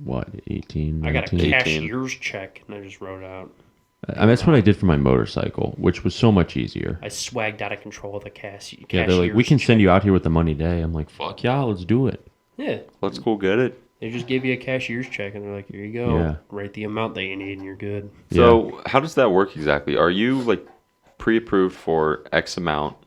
what 18, I got a 19? cashier's check, and I just wrote out. I mean, that's what I did for my motorcycle, which was so much easier. I swagged out of control of the cashier. Yeah, they're like, we can send you out here with the money today. I'm like, fuck yeah, let's do it. Yeah. Let's go get it. They just give you a cashier's check, and they're like, here you go. Yeah. Write the amount that you need, and you're good. So how does that work exactly? Are you like pre-approved for X amount,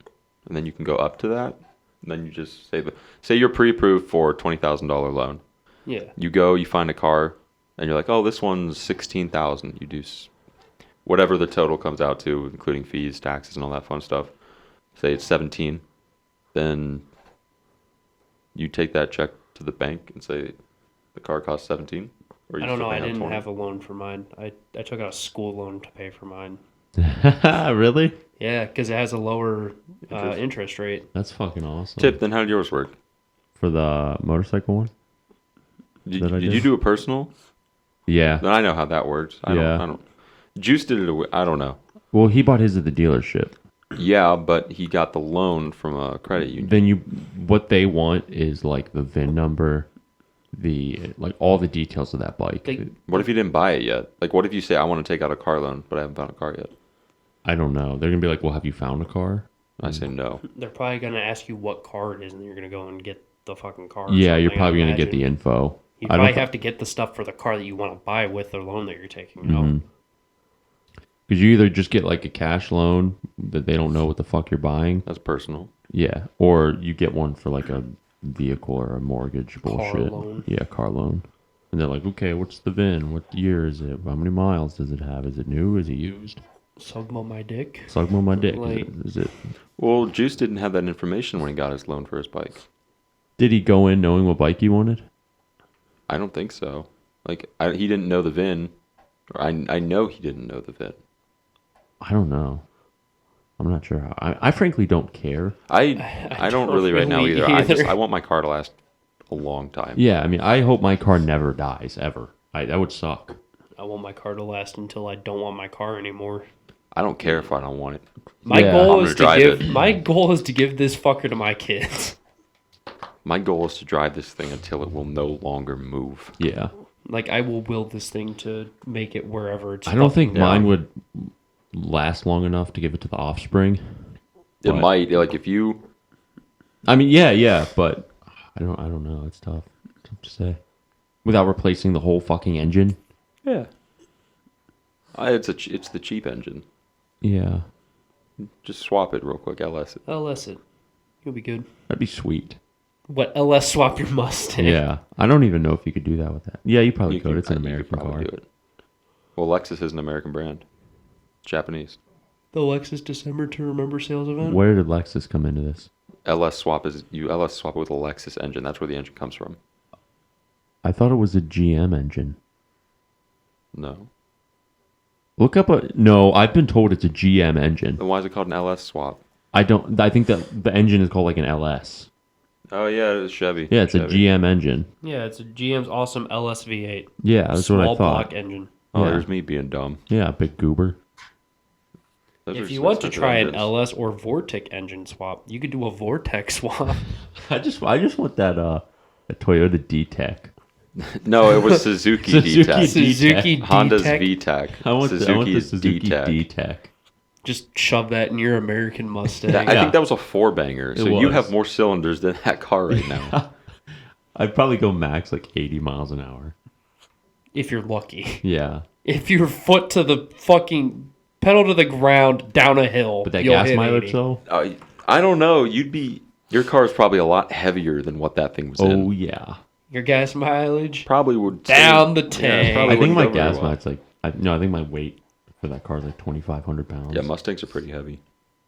and then you can go up to that? And then you just say you're pre-approved for $20,000 loan. Yeah. You go, you find a car, and you're like, oh, this one's $16,000. You do whatever the total comes out to, including fees, taxes, and all that fun stuff. Say it's 17, then you take that check to the bank and say the car costs 17. Or you I don't know. still I pay out didn't 20? have a loan for mine. I took out a school loan to pay for mine. Really? Yeah, because it has a lower interest rate. That's fucking awesome. Tip. Then how did yours work? For the motorcycle one? Did I you did? do a personal? Yeah. Then I know how that works. I don't. Juice did it. I don't know. Well, he bought his at the dealership. Yeah, but he got the loan from a credit union. Then what they want is like the VIN number, like all the details of that bike. What if you didn't buy it yet? Like, what if you say, I want to take out a car loan, but I haven't found a car yet? I don't know. They're gonna be like, well, have you found a car? I say no. They're probably going to ask you what car it is, and then you're going to go and get the fucking car. Yeah, you're probably gonna get the info. You probably have to get the stuff for the car that you want to buy with the loan that you're taking out. Because you either just get like a cash loan that they don't know what the fuck you're buying. That's personal. Yeah, or you get one for like a vehicle or a mortgage bullshit. loan. Yeah, car loan. And they're like, okay, what's the VIN? What year is it? How many miles does it have? Is it new? Is it used? Sugmo my dick. Sugmo my dick. Like- Is it? Well, Juice didn't have that information when he got his loan for his bike. Did he go in knowing what bike he wanted? I don't think so. Like, he didn't know the VIN. Or I know he didn't know the VIN. I don't know. I'm not sure how. I frankly don't care. I don't really right now really either. either. I want my car to last a long time. Yeah, I mean, I hope my car never dies ever. That would suck. I want my car to last until I don't want my car anymore. I don't care if I don't want it. My Yeah. goal I'm is gonna to drive give it. my goal is to give this fucker to my kids. My goal is to drive this thing until it will no longer move. Yeah. Like I will will this thing to make it wherever it's. I don't think fucking- mine would last long enough to give it to the offspring. It But- might, like, if you... I mean, yeah, but I don't know. It's tough. Tough to say. Without replacing the whole fucking engine. Yeah. It's the cheap engine. Yeah. Just swap it real quick, LS it. LS it. You'll be good. That'd be sweet. What LS swap your Mustang? Yeah. I don't even know if you could do that with that. Yeah, you probably You could. It's an you could American probably car. do it. Well, Lexus is an American brand. Japanese. The Lexus December to Remember sales event. Where did Lexus come into this? LS swap it with a Lexus engine. That's where the engine comes from. I thought it was a GM engine. No. Look up No, I've been told it's a GM engine. Then why is it called an LS swap? I think that the engine is called like an LS. Oh yeah, it's Chevy. Yeah, it's Chevy. a GM engine. Yeah, it's a GM's awesome LS V8. Yeah, that's what I Small thought. block engine. Oh, Yeah. there's me being dumb. Yeah, big goober. Those If are you some want to expensive try an engines. LS or Vortec engine swap, you could do a Vortex swap. I just want that a Toyota D-Tech. No, it was Suzuki Suzuki D-Tech. Suzuki Honda's D-Tech. VTEC. I want the Suzuki D-Tech. D-Tech. Just shove that in your American Mustang. I Yeah. think that was a four-banger. So It you was. have more cylinders than that car right now. I'd probably go max like 80 miles an hour. if you're lucky. Yeah. If your foot to the fucking pedal to the ground down a hill, But that you'll gas hit mileage 80. though? I don't know. Your car is probably a lot heavier than what that thing was Oh in. yeah. Your gas mileage Probably would down stay- the tank. probably I think wouldn't my go very gas well. mileage I think my weight for that car is like 2,500 pounds. Yeah, Mustangs are pretty heavy.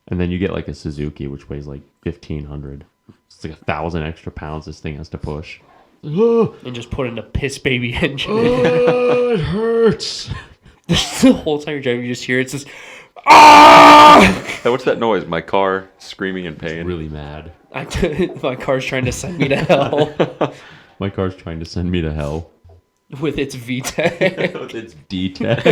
And then you get like a Suzuki which weighs like 1,500. It's like 1,000 extra pounds this thing has to push. and just put in a piss baby engine. Oh, it hurts. The whole time you're driving, you just hear it says, "Ah!" Hey, what's that noise? My car screaming in pain. Really mad. My car's trying to send me to hell My car's trying to send me to hell. with its VTEC. It's D-Tech.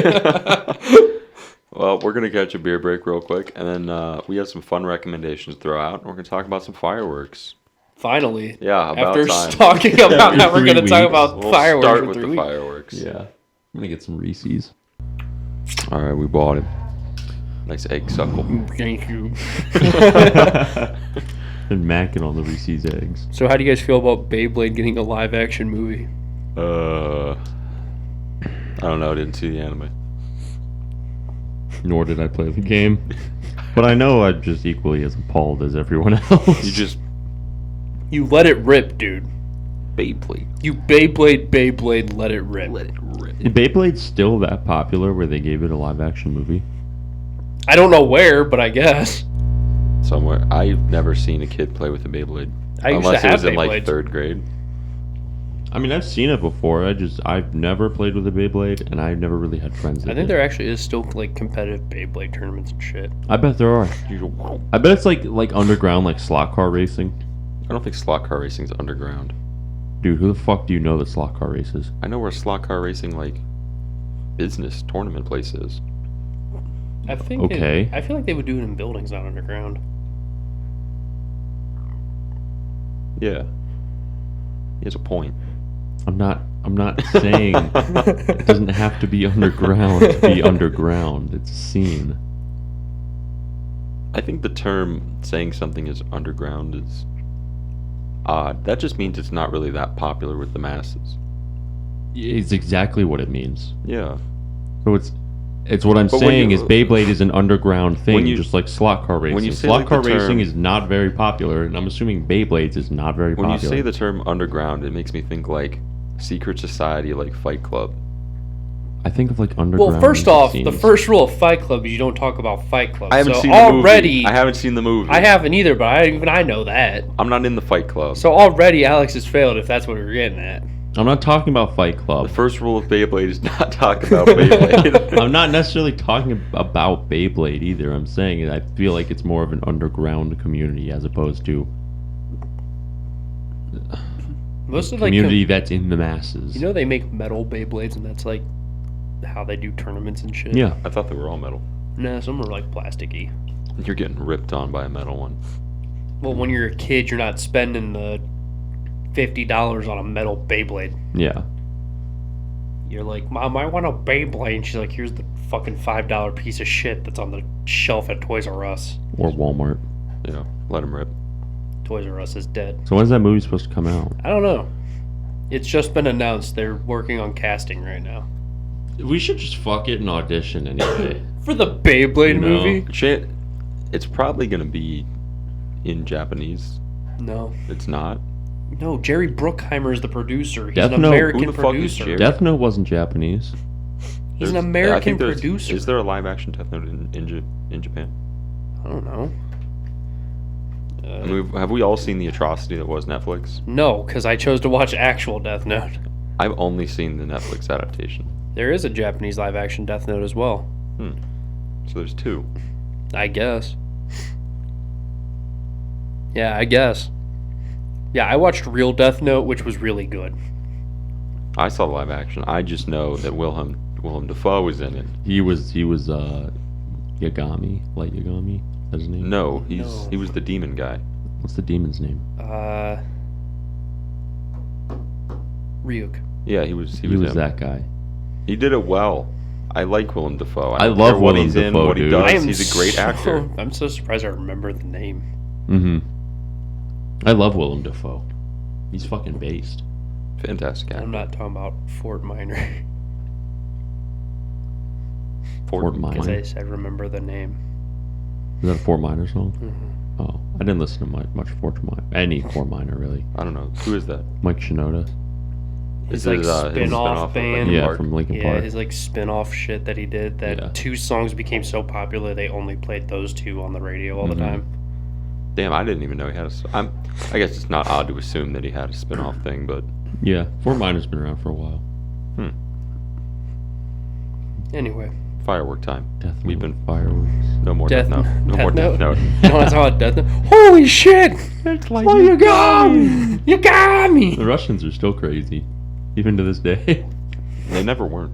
Well, we're going to catch a beer break real quick, and then we have some fun recommendations to throw out, and we're going to talk about some fireworks. Finally. Yeah, about After time. talking about how we're going to 3 talk weeks. about We'll fireworks start for with 3 the weeks. fireworks. Yeah. I'm gonna get some Reese's. All right, we bought it. Nice egg suckle. Thank you. Been macking on the Reese's eggs. So how do you guys feel about Beyblade getting a live action movie? I don't know. I didn't see the anime. Nor did I play the game. But I know I'm just equally as appalled as everyone else. You just You let it rip, dude. Beyblade. You Beyblade, let it rip. Let it rip. Is Beyblade still that popular where they gave it a live action movie? I don't know where, but I guess. Somewhere. I've never seen a kid play with a Beyblade. I used Unless to it have was in like Beyblades. 3rd grade. I mean, I've seen it before. I've never played with a Beyblade, and I've never really had friends that I think did. there actually is still like competitive Beyblade tournaments and shit. I bet there are. I I bet it's like underground, like slot car racing. don't think slot car racing's underground. Dude, who the fuck do you know that slot car races? I know where slot car racing like business tournament place is. I think. Okay. I feel like they would do it in buildings, not underground. Yeah. He has a point. I'm not saying it doesn't have to be underground to be underground. It's a scene. I think the term saying something is underground is odd. That just means it's not really that popular with the masses. It's exactly what it means. Yeah. So it's what I'm But when saying you- is Beyblade is an underground thing, when you- just like slot car racing. when you say, Slot like, car the racing term- is not very popular, and I'm assuming Beyblades is not very When popular. you say the term underground, it makes me think like secret society, like Fight Club. I think of like underground. Well, first music off, the scenes. first rule of Fight Club is you don't talk about Fight Club. I haven't so seen the already, movie. I haven't seen the movie. I haven't either, but I know that. I'm not in the Fight Club. So already Alex has failed if that's what we're getting at. I'm not talking about Fight Club. The first rule of Beyblade is not talk about Beyblade. I'm not necessarily talking about Beyblade either. I'm saying I feel like it's more of an underground community as opposed to Most of like community that's in the masses. you know they make metal Beyblades and that's like how they do tournaments and shit. Yeah. I thought they were all metal. Nah, some are like plasticky. You're getting ripped on by a metal one. Well, when you're a kid, you're not spending the $50 on a metal Beyblade. Yeah. You're like, Mom, I want a Beyblade. And she's like, here's the fucking $5 piece of shit that's on the shelf at Toys R Us. Or Walmart. Yeah, let him rip. Toys R Us is dead. So when's that movie supposed to come out? I don't know. It's just been announced. They're working on casting right now. We should just fuck it and audition anyway. For the Beyblade You know. movie? Shit, it's probably gonna be in Japanese. No. It's not. No, Jerry Bruckheimer is the producer. He's Death an Note. American Who the fuck is producer. Jerry? Death Note wasn't Japanese. He's an There's- American I think there's- producer. Is there a live action Death Note in Japan? I don't know. I mean, have we all seen the atrocity that was Netflix? No, because I chose to watch actual Death Note. I've only seen the Netflix adaptation. There is a Japanese live action Death Note as well. So there's two. I guess. Yeah, I guess. Yeah, I watched Real Death Note, which was really good. I saw live action. I just know that Willem Dafoe was in it. He was Yagami, Light Yagami. Is that his name? No, No. he was the demon guy. What's the demon's name? Ryuk. Yeah, he was He was him. that guy. He did it well. I like Willem Dafoe. I don't love care what Willem he's in, Dafoe, what he dude. does. He's a great so- actor. I'm so surprised I remember the name. Mm-hmm. I love Willem Dafoe. He's fucking based. Fantastic actor. I'm not talking about Fort Minor. Fort Because Minor. I said remember the name. Is that a Fort Minor song? Mm-hmm. Oh, I didn't listen to much Fort Minor. Any Fort Minor really. I don't know. Who is that? Mike Shinoda. His Is like it, his spin-off spin-off of band. Linkin Yeah, Park? from Linkin Yeah, Park. his like spin-off shit that he did. That Yeah. 2 songs became so popular they only played those 2 on the radio all the Mhm. time. Damn, I didn't even know he had I guess it's not odd to assume that he had a spin-off thing, but Yeah, Fort Minor's been around for a while. Anyway, firework time. Death We've Note, been fireworks. no more Death Note. No Death more Death Note. You want to talk about Death Note? Holy shit! Oh, you got me! You got me! The Russians are still crazy, even to this day. They never weren't.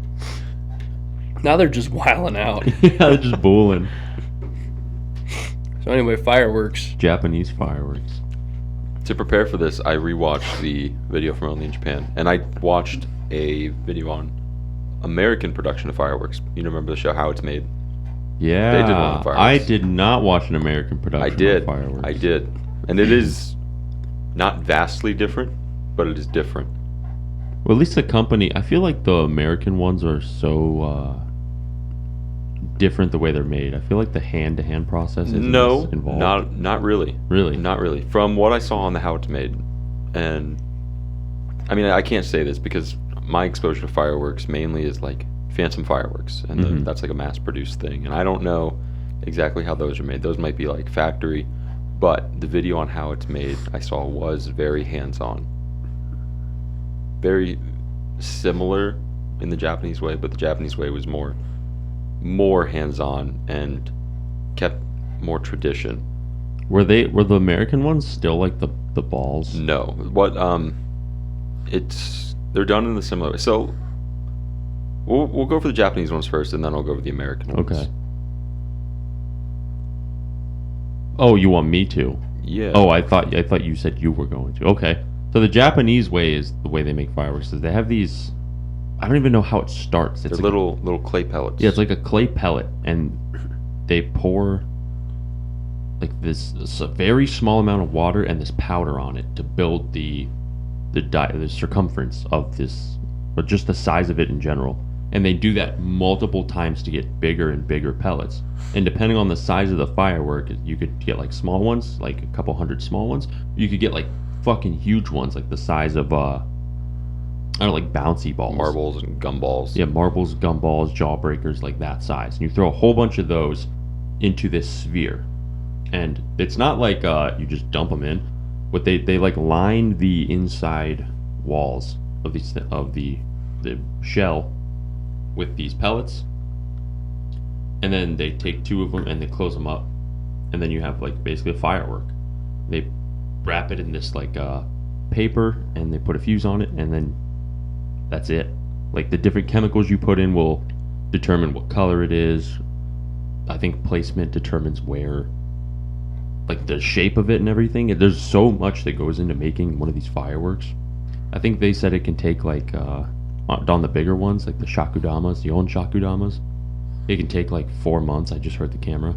Now they're just wilding out. Yeah, they're just bowling. So anyway, fireworks. Japanese fireworks. To prepare for this, I rewatched the video from Only in Japan, and I watched a video on American production of fireworks. You remember the show How It's Made? Yeah, They did one on fireworks. I did not watch an American production I did. of fireworks. I did. And it is not vastly different, but it is different. Well, at least the company, I feel like the American ones are so different the way they're made. I feel like the hand-to-hand process isn't No, as involved. not really. Really? Not really. From what I saw on the How It's Made, and I mean, I can't say this because my exposure to fireworks mainly is like Phantom fireworks, and Mhm. that's like a mass-produced thing, and I don't know exactly how those are made. Those might be like factory, but the video on How It's Made I saw was very hands-on, very similar in the Japanese way, but the Japanese way was more hands-on and kept more tradition. Were the American ones still like the balls? No, what they're done in the similar way. So we'll go for the Japanese ones first, and then I'll go over the American ones. Okay. Oh, you want me to? Yeah. Oh, I thought you said you were going to. Okay. So the Japanese way is the way they make fireworks. Is they have these. I don't even know how it starts. they're It's like little clay pellets. yeah, it's like a clay pellet, and they pour like this a very small amount of water and this powder on it to build the circumference of this, but just the size of it in general. And they do that multiple times to get bigger and bigger pellets. And depending on the size of the firework, you could get like small ones, like a couple hundred small ones. You could get like fucking huge ones, like the size of I don't know, like bouncy balls. Marbles and gumballs. Yeah, marbles, gumballs, jawbreakers, like that size. And you throw a whole bunch of those into this sphere. And it's not like you just dump them in, but they like line the inside walls of the shell with these pellets. And then they take two of them and they close them up. And then you have like basically a firework. They wrap it in this like paper and they put a fuse on it, and then that's it. Like the different chemicals you put in will determine what color it is. I think placement determines where, like the shape of it and everything. There's so much that goes into making one of these fireworks. I think they said it can take like on the bigger ones, like the shakudamas, the old shakudamas, it can take like 4 months. I just heard the camera.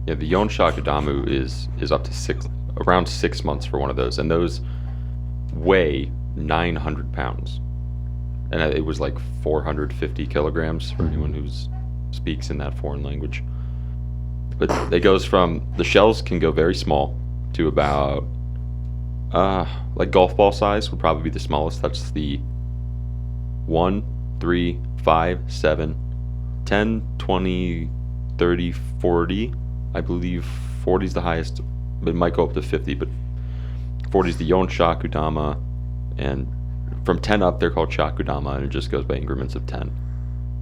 Yeah, the Yon Shakudamu is up to around 6 months for one of those, and those weigh 900 pounds, and it was like 450 kilograms for anyone who speaks in that foreign language. But it goes from, the shells can go very small to about like golf ball size would probably be the smallest. That's the 1, 3, 5, 7, 10, 20, 30, 40. I believe 40 is the highest, but it might go up to 50, but 40 is the Yon Shakudama, and from 10 up they're called Shakudama, and it just goes by increments of 10.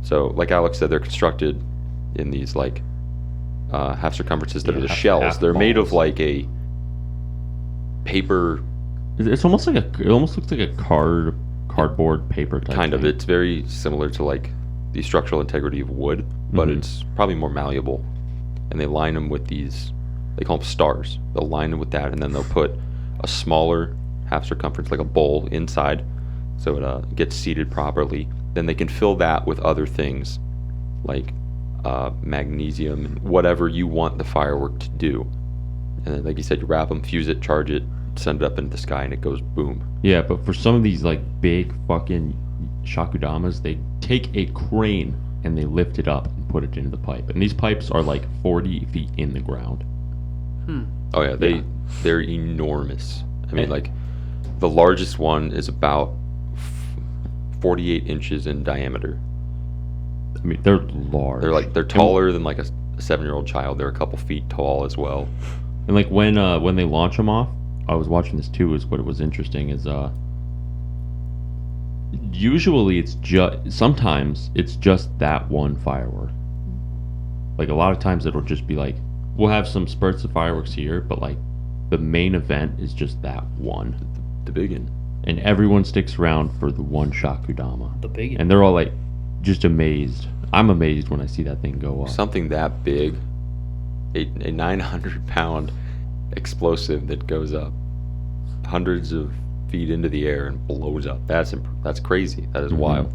So like Alex said, they're constructed in these like half circumferences that are the shells. They're made of like a paper. It's almost like it almost looks like a cardboard paper type Kind of. thing. It's very similar to like the structural integrity of wood, but it's probably more malleable. And they line them with these, they call them stars. They'll line them with that, and then they'll put a smaller half circumference, like a bowl, inside, so it gets seated properly. Then they can fill that with other things, like magnesium and whatever you want the firework to do. And then, like you said, you wrap them, fuse it, charge it, send it up into the sky, and it goes boom. Yeah, but for some of these like big fucking shakudamas, they take a crane and they lift it up and put it into the pipe. And these pipes are like 40 feet in the ground. Oh yeah, they're enormous. I mean, like the largest one is about 48 inches in diameter. I mean, they're large. They're taller than like a 7-year-old child. They're a couple feet tall as well. And like when they launch them off, I was watching this too. Is what was interesting is usually sometimes it's just that one firework. Like a lot of times it'll just be like, we'll have some spurts of fireworks here, but like the main event is just that one. The big one. And everyone sticks around for the one shakudama. The big And they're all like, just amazed. I'm amazed when I see that thing go up. Something that big, a 900-pound explosive that goes up hundreds of feet into the air and blows up. That's crazy. That is wild.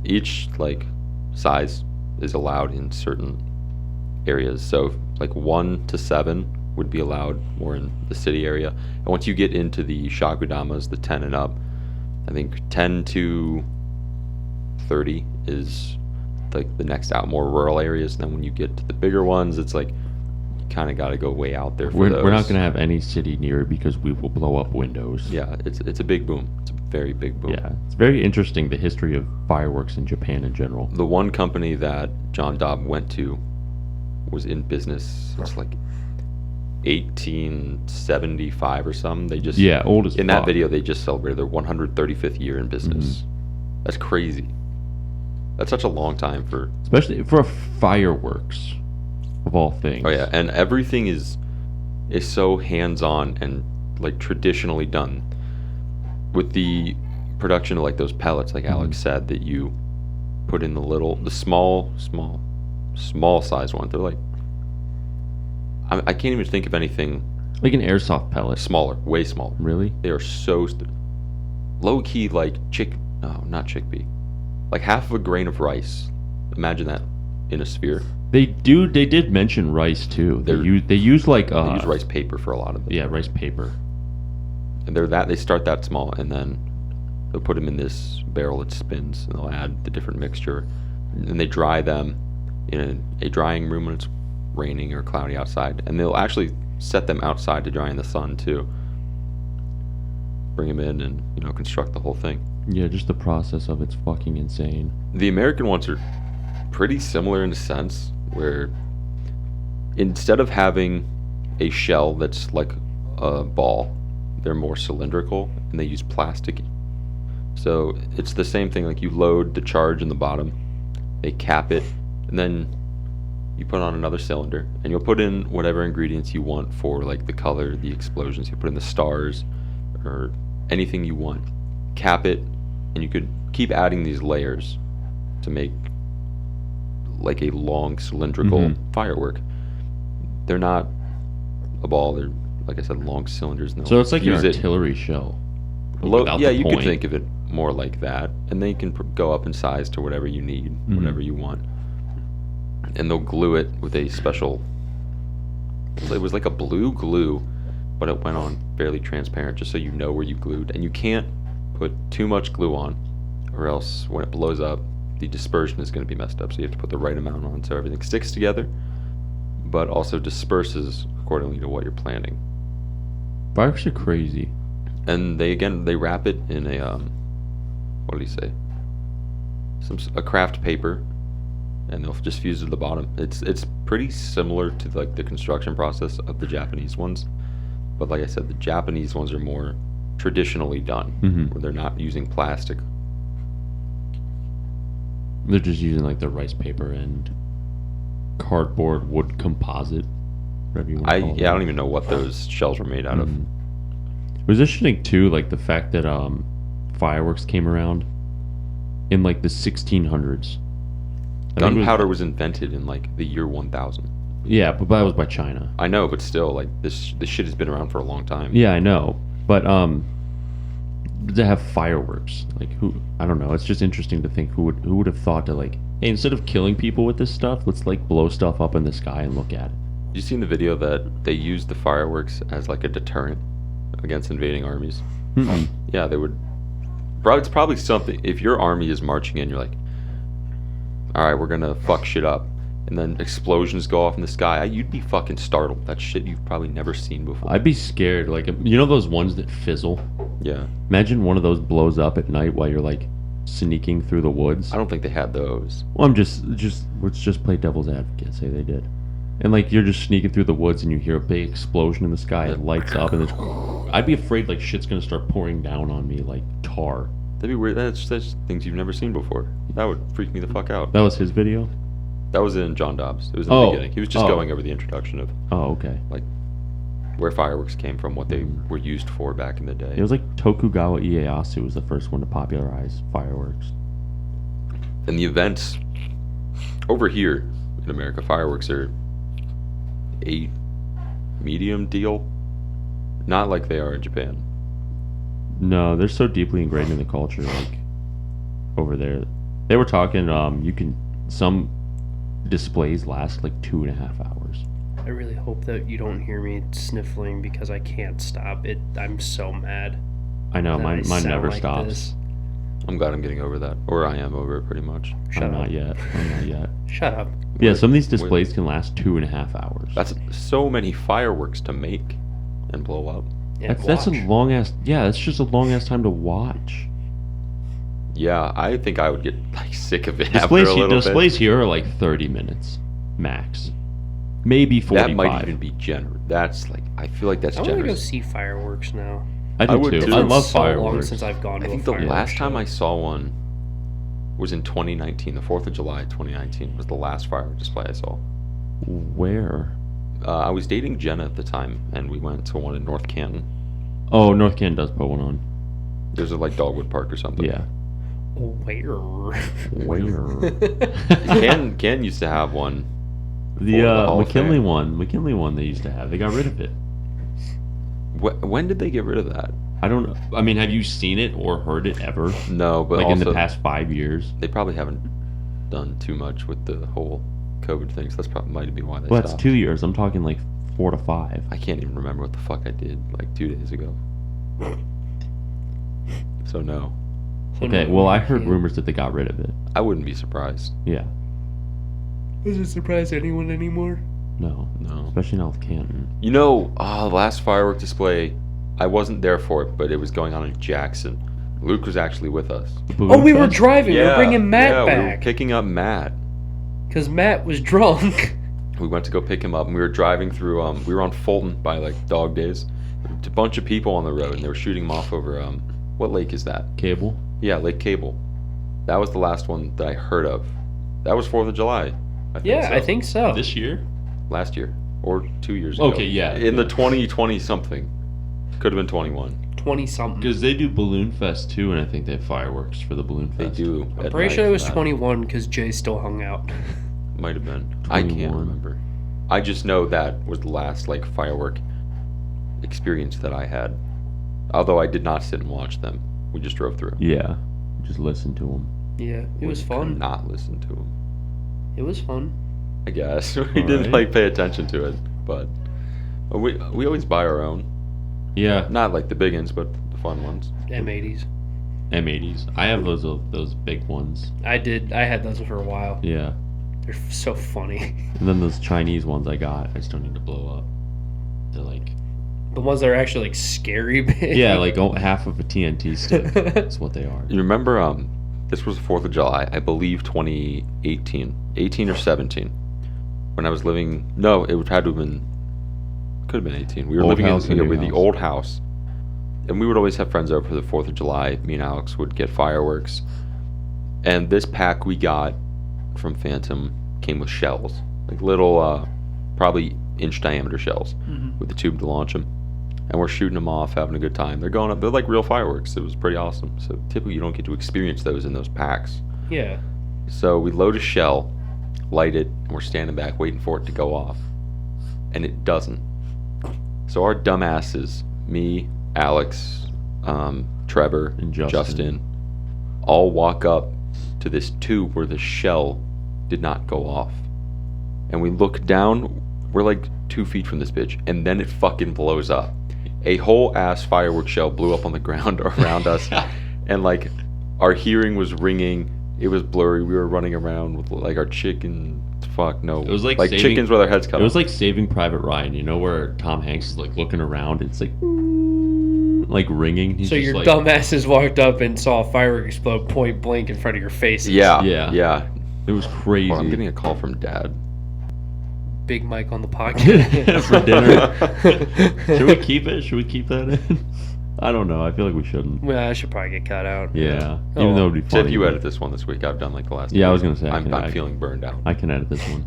Each like size is allowed in certain areas. So like 1 to 7 would be allowed more in the city area. And once you get into the shakudamas, the 10 and up, I think 10 to 30 is like the next out, more rural areas. And then when you get to the bigger ones, it's like you kind of got to go way out there for those. We're not going to have any city near it because we will blow up windows. Yeah, it's a big boom. It's a very big boom. Yeah, it's very interesting, the history of fireworks in Japan in general. The one company that John Dobb went to was in business. It's like 1875 or something. They just old as in fuck. that video they just celebrated their 135th year in business. That's crazy. That's such a long time for, especially for fireworks of all things. oh yeah, and everything is so hands-on and like traditionally done with the production of like those pellets, like Alex said, that you put in the small size ones. They're like, I can't even think of anything Like an airsoft pellet. smaller, way smaller. Really? They are so low key, like not chickpea, like half of a grain of rice. Imagine that in a sphere. They did mention rice too. They use like They use rice paper for a lot of it. Yeah, rice paper. And they start that small, and then they'll put them in this barrel that spins, and they'll add the different mixture, and they dry them in a drying room when it's raining or cloudy outside, and they'll actually set them outside to dry in the sun too. Bring them in and construct the whole thing. Yeah, just the process of it's fucking insane. The American ones are pretty similar in a sense, where instead of having a shell that's like a ball, they're more cylindrical, and they use plastic. So it's the same thing, like you load the charge in the bottom, they cap it, and then you put on another cylinder, and you'll put in whatever ingredients you want for like the color, the explosions. You put in the stars or anything you want, cap it, and you could keep adding these layers to make like a long cylindrical firework. They're not a ball, they're, like I said, long cylinders. And So it's like your use it artillery shell. yeah, you could think of it more like that, and they can go up in size to whatever you need, whatever you want, and they'll glue it with a special. It was like a blue glue, but it went on fairly transparent, just so you know where you glued. And you can't put too much glue on, or else when it blows up, the dispersion is going to be messed up. So you have to put the right amount on so everything sticks together, but also disperses accordingly to what you're planning. Fireworks are crazy. And they wrap it in a what did he say? A craft paper, and they'll just fuse it to the bottom. It's pretty similar to like the construction process of the Japanese ones, but like I said, the Japanese ones are more traditionally done, where they're not using plastic. They're just using like the rice paper and cardboard wood composite. Whatever you want to call it. I don't even know what those shells were made out of. It was interesting too, like the fact that fireworks came around in like the 1600s. Gunpowder was invented in like the year 1000. Yeah, but that was by China. I know, but still, like this shit has been around for a long time. Yeah, I know, but to have fireworks, like I don't know. It's just interesting to think who would have thought to like, hey, instead of killing people with this stuff, let's like blow stuff up in the sky and look at it. You seen the video that they used the fireworks as like a deterrent against invading armies? Yeah, they would. Bro, it's probably something. If your army is marching in, you're like, all right, we're gonna fuck shit up, and then explosions go off in the sky. You'd be fucking startled. That's shit you've probably never seen before. I'd be scared. Like, you know those ones that fizzle? Yeah. Imagine one of those blows up at night while you're like sneaking through the woods. I don't think they had those. Well, let's just play devil's advocate. Say they did. And like you're just sneaking through the woods and you hear a big explosion in the sky. It lights up and I'd be afraid like shit's gonna start pouring down on me like tar. That'd be weird. That's things you've never seen before. That would freak me the fuck out. That was his video? That was in John Dobbs. It was in the beginning. He was just going over the introduction of okay. like where fireworks came from, what they were used for back in the day. It was like Tokugawa Ieyasu was the first one to popularize fireworks. And the events over here in America, fireworks are a medium deal, not like they are in Japan. No, they're so deeply ingrained in the culture. Like over there, they were talking. Some displays last like 2.5 hours. I really hope that you don't hear me sniffling because I can't stop it. I'm so mad. I know that mine I sound never like stops. this. I'm glad I'm getting over that, or I am over it pretty much. I'm not yet. Shut up. Yeah, some of these displays can last 2.5 hours. That's so many fireworks to make and blow up. Yeah, That's a watch. long ass. Yeah, that's just a long ass time to watch. Yeah, I think I would get like sick of it Displays, after a little displays here are like 30 minutes max, maybe bit. 45. That might even be generous. That's like, I feel like that's I want to go generous. see fireworks now. I do I would too. too. I It's love so long fireworks. since I've gone to I think a the fireworks last time show. I saw one was in 2019. The 4th of July 2019 was the last firework display I saw. Where? I was dating Jenna at the time, and we went to one in North Canton. Oh, North Canton does put one on. There's a like Dogwood Park or something. Yeah. Where? Where? Canton used to have one. The For the Hall of McKinley Fame. one. McKinley one they used to have. They got rid of it. When did they get rid of that? I don't know. I mean, have you seen it or heard it ever? No, but Like also in the past 5 years? they probably haven't done too much with the whole COVID thing. So that's probably might be why they Well, that's stopped. 2 years. I'm talking like 4 to 5. I can't even remember what the fuck I did like 2 days ago. So no, Okay, well, I heard rumors that they got rid of it. I wouldn't be surprised. Yeah. Does it surprise anyone anymore? No. No. Especially not with Canton. You know, the last firework display, I wasn't there for it, but it was going on in Jackson. Luke was actually with us. Oh, we were Balloon Fest? driving. We were bringing Matt we were back picking up Matt. because Matt was drunk. We went to go pick him up, and we were driving through. We were on Fulton by like Dog Days. A bunch of people on the road, and they were shooting him off over. What lake is that? Cable? Yeah, Lake Cable. That was the last one that I heard of. That was 4th of July. I think Yeah, so. I think so. This year? Last year or 2 years ago. Okay, yeah. In the 2020 something. Could have been 21. 20 something. Because they do Balloon Fest too, and I think they have fireworks for the Balloon They Fest. do. I'm at pretty night sure it for was that. 21 because Jay still hung out. Might have been. I can't 21. remember. I just know that was the last like firework experience that I had. Although I did not sit and watch them. We just drove through. Yeah. Just listen to them. Yeah, it was Could fun. not listen to them. It was fun. I guess we didn't Alright. like pay attention to it, but we always buy our own. Yeah. Not like the big ones, but the fun ones. M80s. M80s. I have those big ones. I had those for a while. Yeah. They're so funny. And then those Chinese ones I got, I just don't need to blow up. They're like, The ones that are actually like scary big. yeah, like half of a TNT stick. That's what they are. You remember, this was the 4th of July, I believe 2018, 18 or 17, when I was living, no, it had to have been, could have been 18. We were Old living house or in new with the house? old house, and we would always have friends over for the 4th of July. Me and Alex would get fireworks, and this pack we got from Phantom came with shells, like little, probably inch diameter shells, with the tube to launch them. And we're shooting them off, having a good time. They're going up. They're like real fireworks. It was pretty awesome. So typically you don't get to experience those in those packs. Yeah. So we load a shell, light it, and we're standing back waiting for it to go off. And it doesn't. So our dumbasses, me, Alex, Trevor, And Justin, all walk up to this tube where the shell did not go off. And we look down, we're like 2 feet from this bitch, and then it fucking blows up. A whole ass fireworks shell blew up on the ground around us, and like our hearing was ringing. It was blurry. We were running around with like our chicken. Fuck no. It was like saving- chickens with their heads cut It was off. like Saving Private Ryan, you know, where Tom Hanks is like looking around. It's like ringing. He's So just your like, dumbasses walked up and saw a firework explode point blank in front of your faces. Yeah, Yeah. yeah. It was crazy. Well, I'm getting a call from Dad. Big Mike on the podcast. For dinner. Should we keep it? Should we keep that in? I don't know. I feel like we shouldn't. Well, I should probably get cut out. Yeah. Oh, Even though well. it'd be So funny. if you but edit this one this week, I've done like the last. Yeah, I two. was gonna say, I I'm can- feeling burned out. I can edit this one.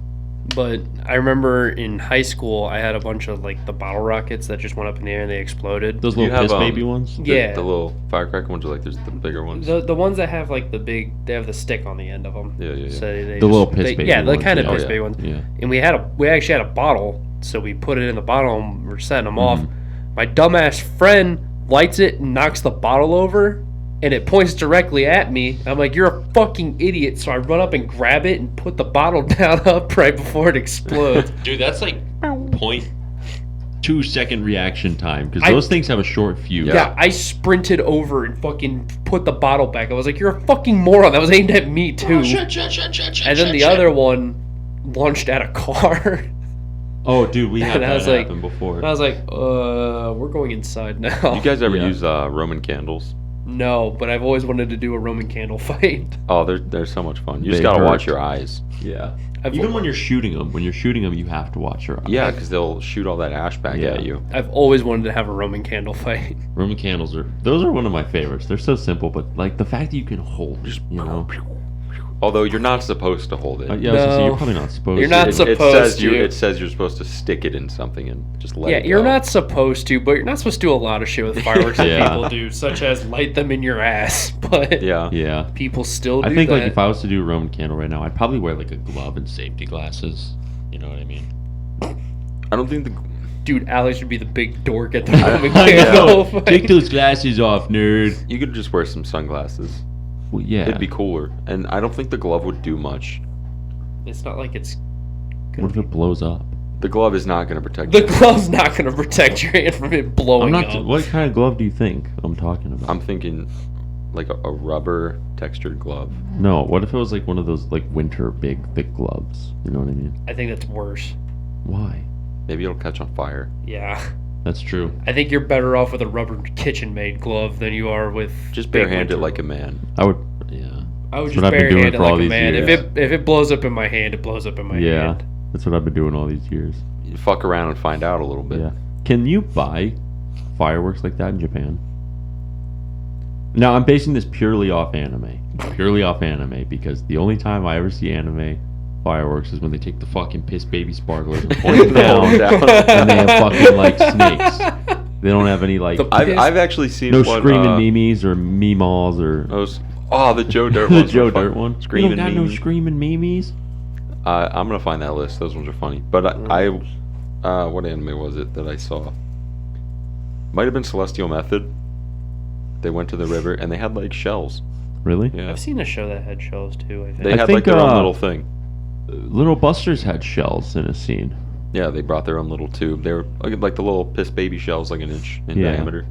But I remember in high school, I had a bunch of like the bottle rockets that just went up in the air and they exploded. Those You little have, piss baby ones? Yeah. The little firecracker ones are like there's the bigger ones. The ones that have like they have the stick on the end of them. Yeah. So they The little piss baby Yeah, the ones, kind of yeah. piss Oh, yeah. baby ones. Yeah. And we actually had a bottle, so we put it in the bottle and we're setting them off. Mm-hmm. My dumbass friend lights it and knocks the bottle over, and it points directly at me. I'm like, "You're a fucking idiot!" So I run up and grab it and put the bottle down up right before it explodes. Dude, that's like 0.2 second reaction time because I- those things have a short fuse. Yeah, I sprinted over and fucking put the bottle back. I was like, "You're a fucking moron." That was aimed at me too. And then the other one launched at a car. Oh, dude, we had And I that was like- happen before. And I was like, we're going inside now. You guys ever Yeah. use Roman candles? No, but I've always wanted to do a Roman candle fight. Oh, they're so much fun. You just They gotta hurt. watch your eyes. Yeah. I've- Even when you're shooting them, you have to watch your eyes. Yeah, because they'll shoot all that ash back Yeah. at you. I've always wanted to have a Roman candle fight. Roman candles those are one of my favorites. They're so simple, but like the fact that you can hold it, you know. Although you're not supposed to hold it. Yeah, I was gonna say, No. you're probably not supposed You're to. not it supposed to. It says you're supposed to stick it in something and just let Yeah, it you're go. not supposed to, but you're not supposed to do a lot of shit with fireworks that Yeah. people do, such as light them in your ass. But Yeah. Yeah. people still do I think that. like if I was to do a Roman candle right now, I'd probably wear like a glove and safety glasses. You know what I mean? I don't think the. Dude, Alex would be the big dork at the Roman I candle know. fight. Take those glasses off, nerd. You could just wear some sunglasses. Well, yeah. It'd be cooler. And I don't think the glove would do much. It's not like it's... What if it blows up? The glove is not going to protect The you. glove's not going to protect your hand from it blowing I'm not. up. What kind of glove do you think I'm talking about? I'm thinking like a rubber textured glove. No. What if it was like one of those like winter big thick gloves? You know what I mean? I think that's worse. Why? Maybe it'll catch on fire. Yeah. That's true. I think you're better off with a rubber KitchenMaid glove than you are with... Just big barehand it winter. like a man. I would. Yeah. I would That's just what I've been doing barehand it for all like a these man. years. If it blows up in my hand, it blows up in my Yeah. hand. That's what I've been doing all these years. You fuck around and find out a little bit. Yeah. Can you buy fireworks like that in Japan? Now, I'm basing this purely off anime. Purely off anime, because the only time I ever see anime fireworks is when they take the fucking piss baby sparklers and point them down, and they have fucking, like, snakes. They don't have any, like, The- I've actually seen no one, screaming memes or meemaws or... the Joe Dirt the ones. Joe were fun. Dirt one. Screaming You don't got no memes. screaming memes? I'm gonna find that list. Those ones are funny. But I what anime was it that I saw? Might have been Celestial Method. They went to the river and they had like shells. Really? Yeah, I've seen a show that had shells too, I think. they I had think, like their own uh, little thing. Little Busters had shells in a scene. Yeah, they brought their own little tube. They were like the little piss baby shells, like an inch in Yeah. diameter.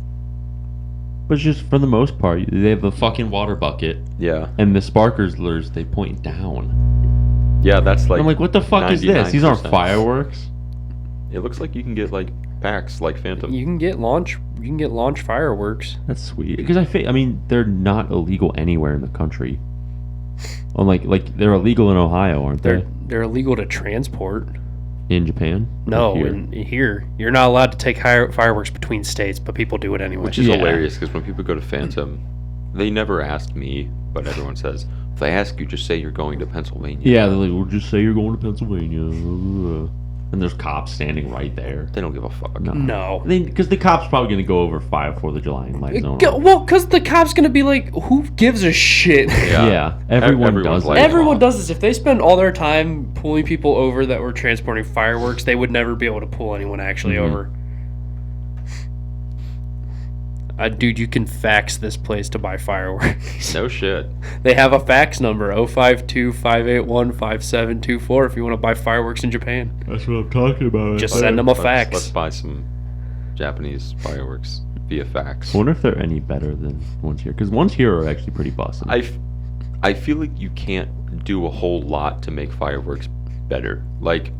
But it's just, for the most part, they have the fucking water bucket, Yeah, and the sparklers, they point down. yeah, that's like. I'm like, what the fuck is this? These aren't 99%. fireworks. It looks like you can get like packs like Phantom. You can get launch fireworks. That's sweet. Because I mean, they're not illegal anywhere in the country. Like they're illegal in Ohio, aren't they? They're illegal to transport. In Japan? No, Or here? in here you're not allowed to take fireworks between states, but people do it anyway. Which is Yeah. hilarious because when people go to Phantom, they never asked me, but everyone says, if they ask you, just say you're going to Pennsylvania. Yeah, they're like, well, just say you're going to Pennsylvania. And there's cops standing right there. They don't give a fuck. No. Because the cop's probably going to go over 4th of July and light zone. Well, because the cop's gonna be like, who gives a shit? Yeah, everyone Everyone's does like- it. Everyone does this. If they spend all their time pulling people over that were transporting fireworks, they would never be able to pull anyone actually Mhm. over. Dude, you can fax this place to buy fireworks. No shit. They have a fax number, 052-581-5724 if you want to buy fireworks in Japan. That's what I'm talking about. Just send them a Let's fax. buy some Japanese fireworks via fax. I wonder if they're any better than ones here. Because ones here are actually pretty busted. I feel like you can't do a whole lot to make fireworks better. Like,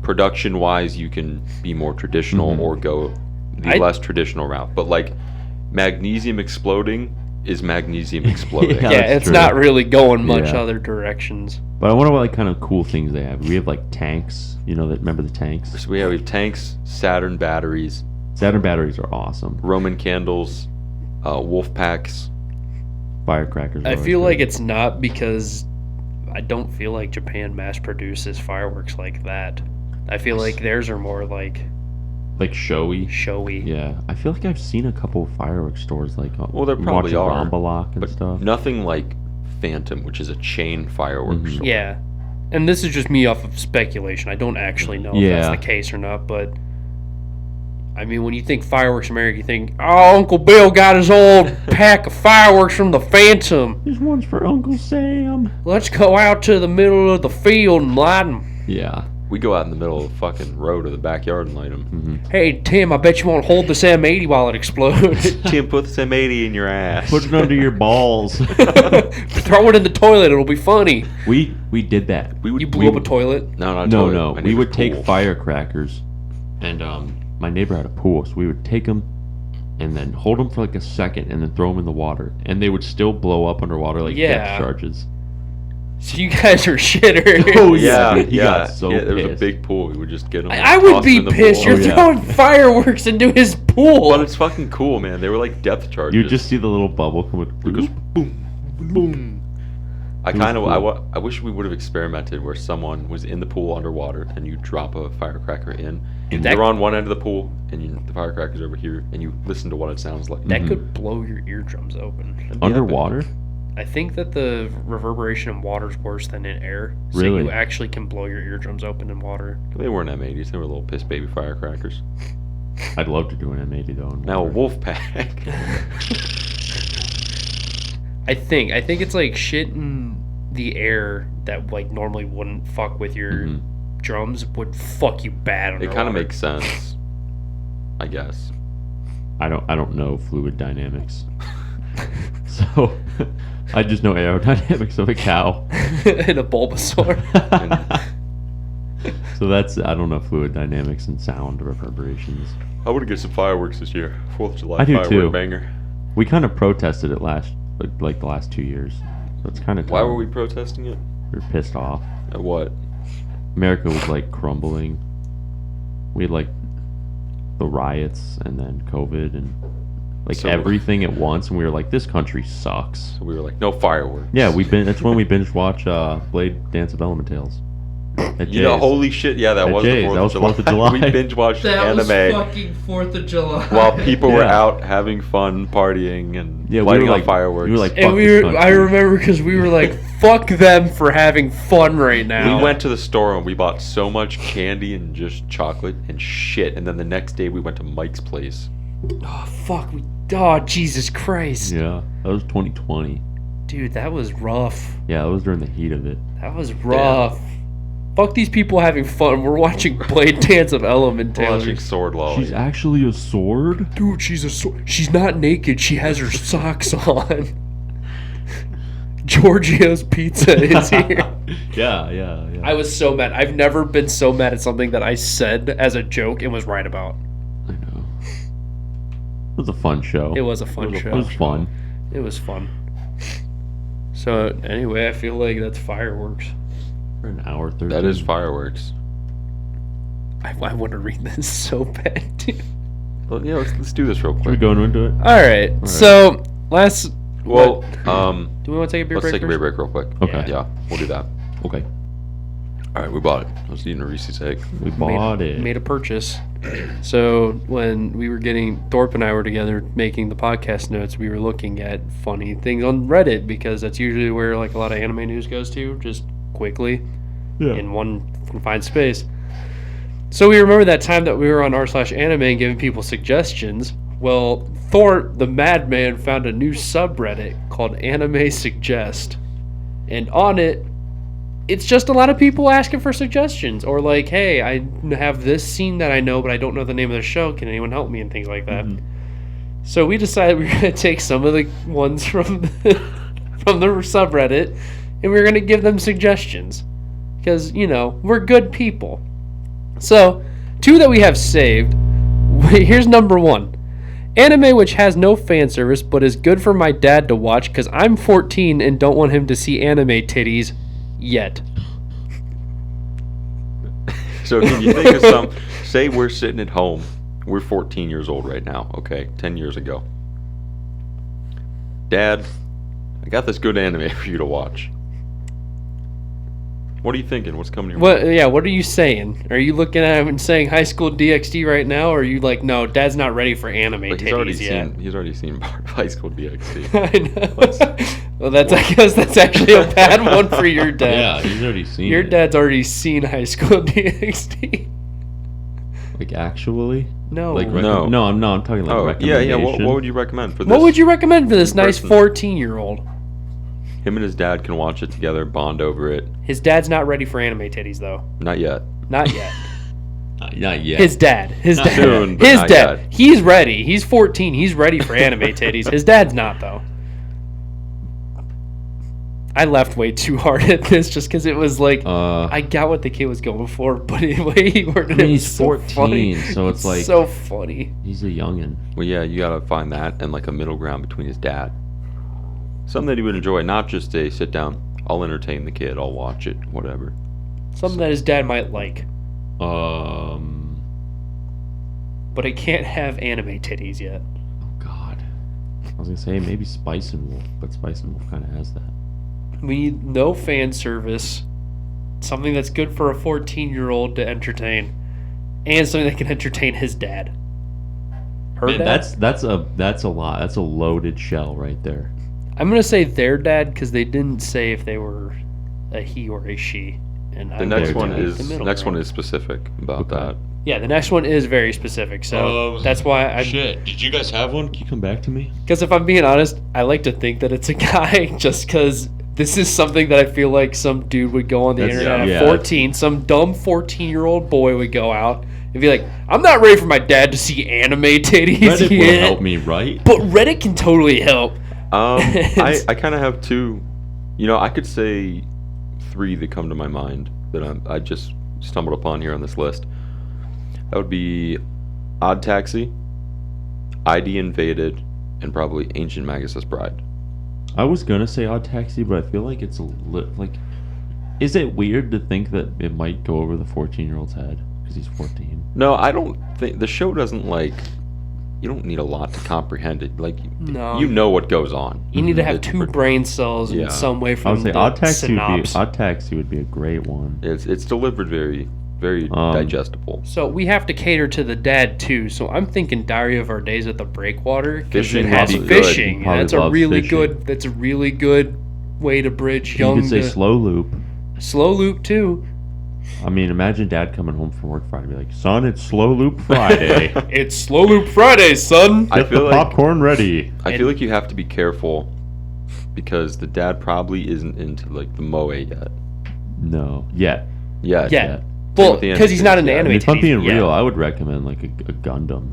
production-wise, you can be more traditional Mhm. or go the less traditional route. But, like, magnesium exploding is magnesium exploding. Yeah, Yeah, that's it's true. not really going much Yeah. other directions. But I wonder what like kind of cool things they have. We have like tanks. You know that? Remember the tanks? So we have tanks, Saturn batteries, Saturn batteries are awesome. Roman candles, wolf packs. Firecrackers. are I always feel good. like it's not because I don't feel like Japan mass produces fireworks like that. I feel like theirs are more like showy. Yeah, I feel like I've seen a couple of fireworks stores like Well, there probably are, Rambalak and but stuff. nothing like Phantom, which is a chain fireworks store. Yeah. And this is just me off of speculation. I don't actually know if that's the case or not, but I mean, when you think fireworks America, you think, oh, Uncle Bill got his old pack of fireworks from the Phantom. This one's for Uncle Sam. Let's go out to the middle of the field and light them. Yeah. We go out in the middle of the fucking road or the backyard and light them. Hey, Tim, I bet you won't hold this M80 while it explodes. Tim, put this M80 in your ass. Put it under your balls. Throw it in the toilet. It'll be funny. We did that. You blew up a toilet? No. We would take firecrackers, and my neighbor had a pool, so we would take them and then hold them for like a second and then throw them in the water, and they would still blow up underwater like depth charges. So you guys are shitters. Oh yeah, He got so there was a pissed. big pool. We would just get them. I would be pissed. You're throwing fireworks into his pool. But it's fucking cool, man. They were like depth charges. You just see the little bubble come with. It goes boom, boom. I wish we would have experimented where someone was in the pool underwater and you drop a firecracker in. And you're on one end of the pool and the firecracker's over here and you listen to what it sounds like. That could blow your eardrums open. Underwater? I think that the reverberation in water is worse than in air. So Really? you actually can blow your eardrums open in water. They weren't M80s. They were little piss baby firecrackers. I'd love to do an M80 though. Now a wolf pack. I think it's like shit in the air that like normally wouldn't fuck with your drums would fuck you bad underwater. It kind of makes sense, I guess. I don't know fluid dynamics. So I just know aerodynamics of a cow. And a Bulbasaur. So I don't know fluid dynamics and sound reverberations. I want to get some fireworks this year. 4th of July I do firework too. banger. We kind of protested it like the last 2 years. So it's kind of Why were we protesting it? We were pissed off. At what? America was like crumbling. We had like the riots and then COVID and everything at once, and we were like, this country sucks. So we were like, no fireworks. Yeah, that's when we binge watch Blade Dance of Elementales. At You know, Jay's. holy shit, yeah, that At was Jay's, the that was 4th of July. We binge watched anime was fucking 4th of July. while people were Yeah. out having fun, partying, and Yeah, lighting we were up like fireworks. We were like, And fuck this country. I remember because we were like, fuck them for having fun right now. We went to the store and we bought so much candy and just chocolate and shit. And then the next day we went to Mike's place. Oh, fuck. Oh, Jesus Christ. Yeah, that was 2020. Dude, that was rough. Yeah, that was during the heat of it. That was rough. Fuck these people having fun. We're watching Blade Dance of Watching Elementales. Sword Lolly. She's actually a sword? Dude, she's not naked. She has her socks on. Giorgio's Pizza is here. Yeah. I was so mad. I've never been so mad at something that I said as a joke and was right about. I know. It was a fun show. It was a fun show. It was fun. It was fun. So, anyway, I feel like that's fireworks. For an hour 30. That is fireworks. I want to read this so bad, dude. Well, yeah, let's do this real Should we quick. go into it? All right. So, last... Well, do we want to take a beer let's break take a beer first? break real quick. Okay. Yeah, we'll do that. Okay. All right, we bought it. I was eating a Reese's egg. We bought it. Made a purchase. So when we were Thorpe and I were together making the podcast notes, we were looking at funny things on Reddit because that's usually where like a lot of anime news goes to, just quickly in one confined space. So we remember that time that we were on r/anime and giving people suggestions. Well, Thorpe, the madman, found a new subreddit called Anime Suggest. And on it, it's just a lot of people asking for suggestions. Or like, hey, I have this scene that I know, but I don't know the name of the show. Can anyone help me? And things like that. So we decided we were going to take some of the ones from from the subreddit, and we were going to give them suggestions. Because, you know, we're good people. So, 2 that we have saved. Here's number 1. Anime which has no fan service but is good for my dad to watch because I'm 14 and don't want him to see anime titties yet. So can you think of some? Say we're sitting at home. We're 14 years old right now. Okay, 10 years ago. Dad, I got this good anime for you to watch. What are you thinking? What's coming to your What? mind? Yeah. What are you saying? Are you looking at him and saying High School DxD right now, or are you like, no, Dad's not ready for anime But titties yet? he's already seen part of High School DxD. I know. Well, I guess that's actually a bad one for your dad. Yeah, he's already seen Your it. dad's already seen High School DxD. Like, actually? No. Like, No. No, I'm talking like Oh, yeah. recommendation. What would you recommend for this? What would you recommend for this nice person? 14-year-old? Him and his dad can watch it together, bond over it. His dad's not ready for anime titties, though. Not yet. Not yet. Not yet. His dad. His Not dad. soon, but His not dad. yet. He's ready. He's 14. He's ready for anime titties. His dad's not, though. I laughed way too hard at this just because it was like, I got what the kid was going for, but the way he worded it he's was so 14, funny. so it's like- so funny. He's a youngin'. Well, yeah, you gotta find that and like a middle ground between his dad. Something that he would enjoy, not just a sit down, I'll entertain the kid, I'll watch it, whatever. Something that his dad might like, Oh, but it can't have anime titties yet. God. I was gonna say maybe Spice and Wolf, but Spice and Wolf kind of has that. We need no fan service, something that's good for a 14-year-old to entertain, and something that can entertain his dad. Her Man, dad? that's a lot. That's a loaded shell right there. I'm gonna say their dad because they didn't say if they were a he or a she. And The I'm next going one to is take the middle next one ground. is specific about Okay. that. Yeah, the next one is very specific, so that's why I. Shit, did you guys have one? Can you come back to me? Because if I'm being honest, I like to think that it's a guy, just because this is something that I feel like some dude would go on the That's- internet yeah, at 14. Some dumb 14-year-old boy would go out and be like, "I'm not ready for my dad to see anime titties Reddit will yet." help me, right? But Reddit can totally help. I kind of have two. You know, I could say three that come to my mind that I just stumbled upon here on this list. That would be Odd Taxi, ID Invaded, and probably Ancient Magus' Bride. I was gonna say Odd Taxi, but I feel like it's like. Is it weird to think that it might go over the 14-year-old's head because he's 14? No, I don't think the show doesn't like. You don't need a lot to comprehend it. Like, No. you know what goes on. You need to have It's two pretty- brain cells Yeah. in some way for I would them say to Odd Taxi synopse. Odd Taxi would be a great one. It's delivered very digestible. So we have to cater to the dad too. So I'm thinking Diary of Our Days at the Breakwater because it Fishing has would be good. fishing. Probably That's a loves really fishing. good. That's a really good way to bridge You young could say to Slow Loop. slow loop too. I mean, imagine Dad coming home from work Friday, and be like, "Son, it's Slow Loop Friday. It's Slow Loop Friday, son. I Get feel the like popcorn ready." I feel like you have to be careful because the dad probably isn't into like the moe yet. No, yet. Yeah. Yeah. Same Well, with the because he's not an animators, anime. If I'm being titties yet. real, I would recommend like a Gundam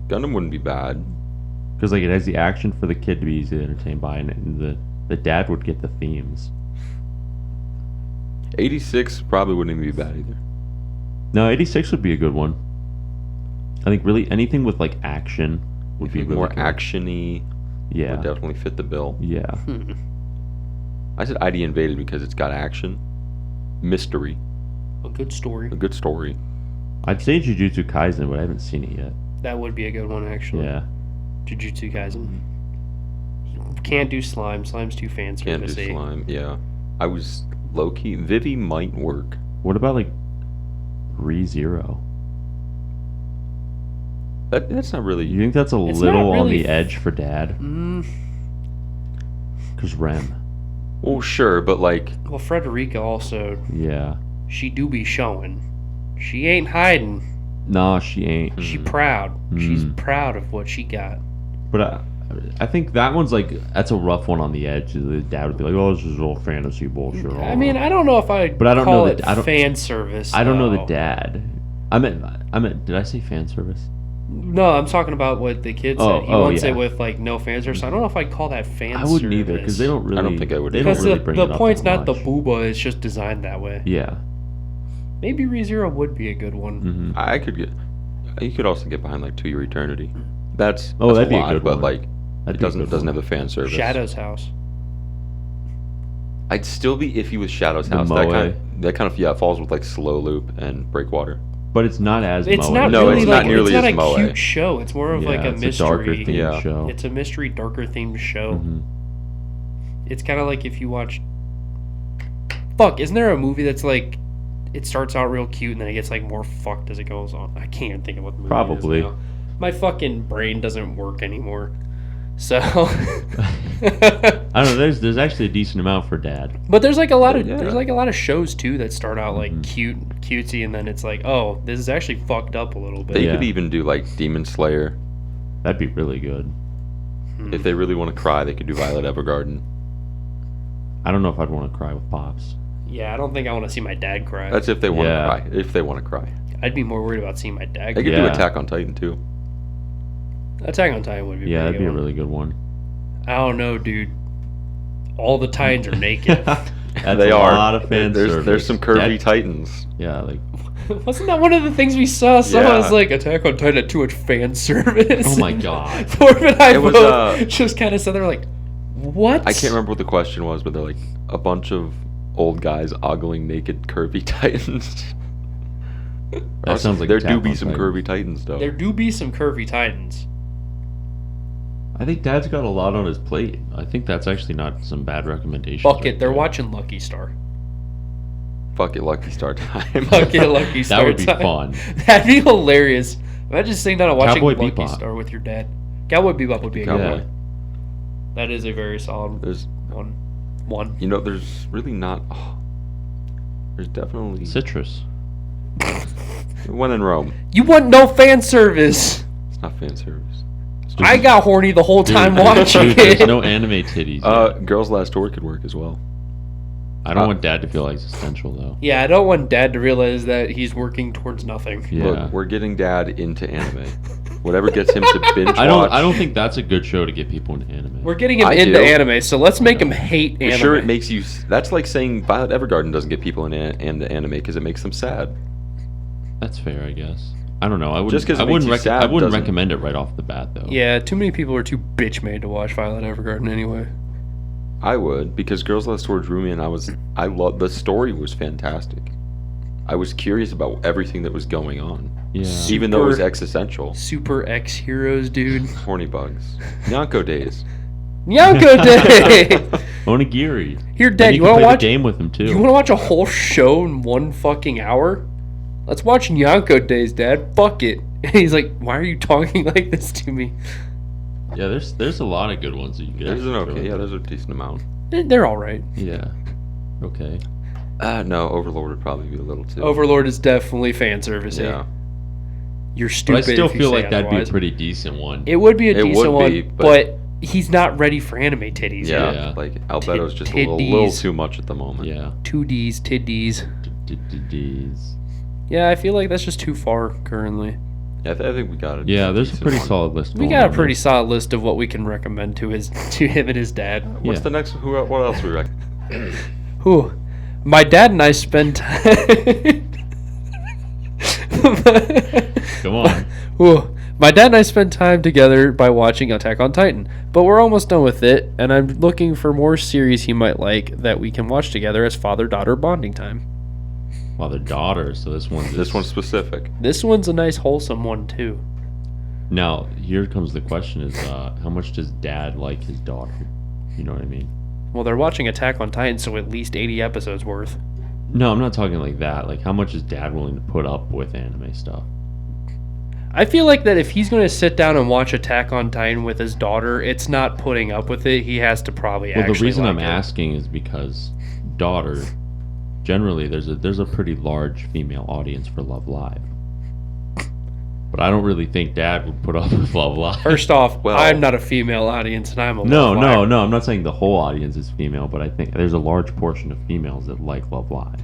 Gundam wouldn't be bad. because like it has the action for the kid to be easily entertained by, and the dad would get the themes. 86 probably wouldn't even be bad either. No, 86 would be a good one. I think really anything with like action would be really More good. action-y Yeah, would definitely fit the bill. yeah. I said ID Invaded because it's got action, mystery, A good story. a good story. I'd say Jujutsu Kaisen, but I haven't seen it yet. That would be a good one actually. Yeah, Jujutsu Kaisen. Can't do slime. Slime's too fan Can't do servicey. slime. Yeah. I was low-key. Vivi might work. what about like ReZero? That's not really... You think that's a It's little not on really the edge for Dad? Cause Rem. Well, sure, but like... Well, Frederica also, Yeah. she do be showing. She ain't hiding. Nah, she ain't. She proud. She's Mm. proud of what she got. But I think that one's like that's a rough one on the edge. The dad would be like, "Oh, this is all fantasy bullshit." I mean, I don't know if I But I don't call know it that- I don't- fan service. I don't know the though. dad. I meant. Did I say fan service? No, I'm talking about what the kid said. Oh, He oh, wants yeah. it with like no fan service. I don't know if I'd call that fan I service. wouldn't either because they don't really. I don't think I would They either. don't Because really the, bring the it up point's that not the much. booba, it's just designed that way. Yeah. Maybe ReZero would be a good one. Mm-hmm. I could get... You could also get behind like To Your Eternity. That's That'd be a lot, good but one. like That'd it be a doesn't good have one. a fan service. Shadow's House. I'd still be iffy with Shadow's The House. Moe. That kind of falls with like Slow Loop and Breakwater. But it's not as. It's Moe. not No, really it's like not nearly it's not as a Moe. cute show. It's more of Yeah, like a it's mystery. a darker themed Yeah. show. It's a mystery, darker themed show. Mhm. It's kind of like if you watch Fuck, isn't there a movie that's like, it starts out real cute and then it gets like more fucked as it goes on? I can't think of what the movie Probably. is now. My fucking brain doesn't work anymore. So, I don't know. There's actually a decent amount for Dad. but there's like a lot of Yeah. there's like a lot of shows too that start out like cutesy, and then it's like, oh, this is actually fucked up a little bit. They Yeah. could even do like Demon Slayer. That'd be really good. If they really want to cry, they could do Violet Evergarden. I don't know if I'd want to cry with Pops. Yeah, I don't think I want to see my dad cry. That's if they want Yeah. to cry. If they want to cry, I'd be more worried about seeing my dad. they could cry. do Yeah. Attack on Titan too. Attack on Titan would be. Yeah, that'd be a good one. really good one. I don't know, dude. All the Titans are naked. That's They a are. lot of fan There's service. some curvy That- Titans. Yeah, like Wasn't that one of the things we saw? Someone Yeah. was like, Attack on Titan had too much fan service. oh my god. Corbin and I It was, both just kind of said, they're like, what? I can't remember what the question was, but they're like a bunch of old guys ogling naked curvy Titans. That sounds like there Attack do on be some Titan. curvy Titans though. There do be some curvy Titans. I think Dad's got a lot on his plate. I think that's actually not some bad recommendations. Fuck it, right they're there. watching Lucky Star. Fuck it, Lucky Star time. Fuck it, Lucky Star. That would be time. fun. That'd be hilarious. Imagine sitting down and watching Cowboy Lucky Bebop. Star with your dad. Cowboy Bebop would be a good Cowboy. one. That is a very solid There's, one. you know, there's really not. Oh, there's definitely Citrus. when in Rome. You want no fan service. It's not fan service. I got horny the whole time watching Dude, there's it. no anime titties. yet. Girls Last Tour could work as well. I don't want Dad to feel existential though. Yeah, I don't want Dad to realize that he's working towards nothing. Yeah. Look, we're getting Dad into anime. Whatever gets him to binge I don't. watch. I don't think that's a good show to get people into anime. We're getting him I into do. anime, so let's make him hate anime. Sure, it makes you. That's like saying Violet Evergarden doesn't get people into anime because it makes them sad. That's fair, I guess. I don't know. I wouldn't. Just 'cause it I wouldn't. makes you sad I wouldn't doesn't- recommend it right off the bat though. Yeah, too many people are too bitch made to watch Violet Evergarden anyway. I would because Girls Last Tour drew me, and I love the story was fantastic. I was curious about everything that was going on, Yeah. even though it was Super- existential. Super X heroes, dude. Horny bugs, Nyanko days. Nyako Day! Onigiri. Here, Then Dad, you can want play to watch? the game with him too. You want to watch a whole show in one fucking hour? Let's watch Nyanko Days, Dad. Fuck it. And he's like, why are you talking like this to me? Yeah, there's a lot of good ones that you could. There's an actually okay, throw yeah, in. there's a decent amount. They're all right. Yeah. Okay. No, Overlord would probably be a little too. Overlord is definitely fan service. Yeah, You're But I stupid. still if you feel say like that'd be a otherwise. pretty decent one. It would be a It decent would be, one, but- but he's not ready for anime titties yet. yeah. Like Albedo's just a little Titties. too much at the moment. Yeah. 2Ds, tiddies. Ds. Yeah, I feel like that's just too far currently. Yeah, I think we got it. Yeah, there's a pretty solid list. We going got a on pretty there. solid list of what we can recommend to him and his dad. What's Yeah. the next? What else we recommend? Whew. My dad and I spent time. Come on. Whew. My dad and I spent time together by watching Attack on Titan, but we're almost done with it, and I'm looking for more series he might like that we can watch together as father-daughter bonding time. Well, they're daughters, so this one's This one's specific. This one's a nice wholesome one too. Now, here comes the question: is how much does Dad like his daughter? You know what I mean? Well, they're watching Attack on Titan, so at least 80 episodes worth. No, I'm not talking like that. Like, how much is Dad willing to put up with anime stuff? I feel like that if he's going to sit down and watch Attack on Titan with his daughter, it's not putting up with it. He has to probably Well, actually the reason like I'm it. asking is because daughter, generally, there's a pretty large female audience for Love Live. But I don't really think Dad would put up with Love Live. First off, Well- I'm not a female audience, and I'm a No, Love no, Live. no. I'm not saying the whole audience is female, but I think there's a large portion of females that like Love Live.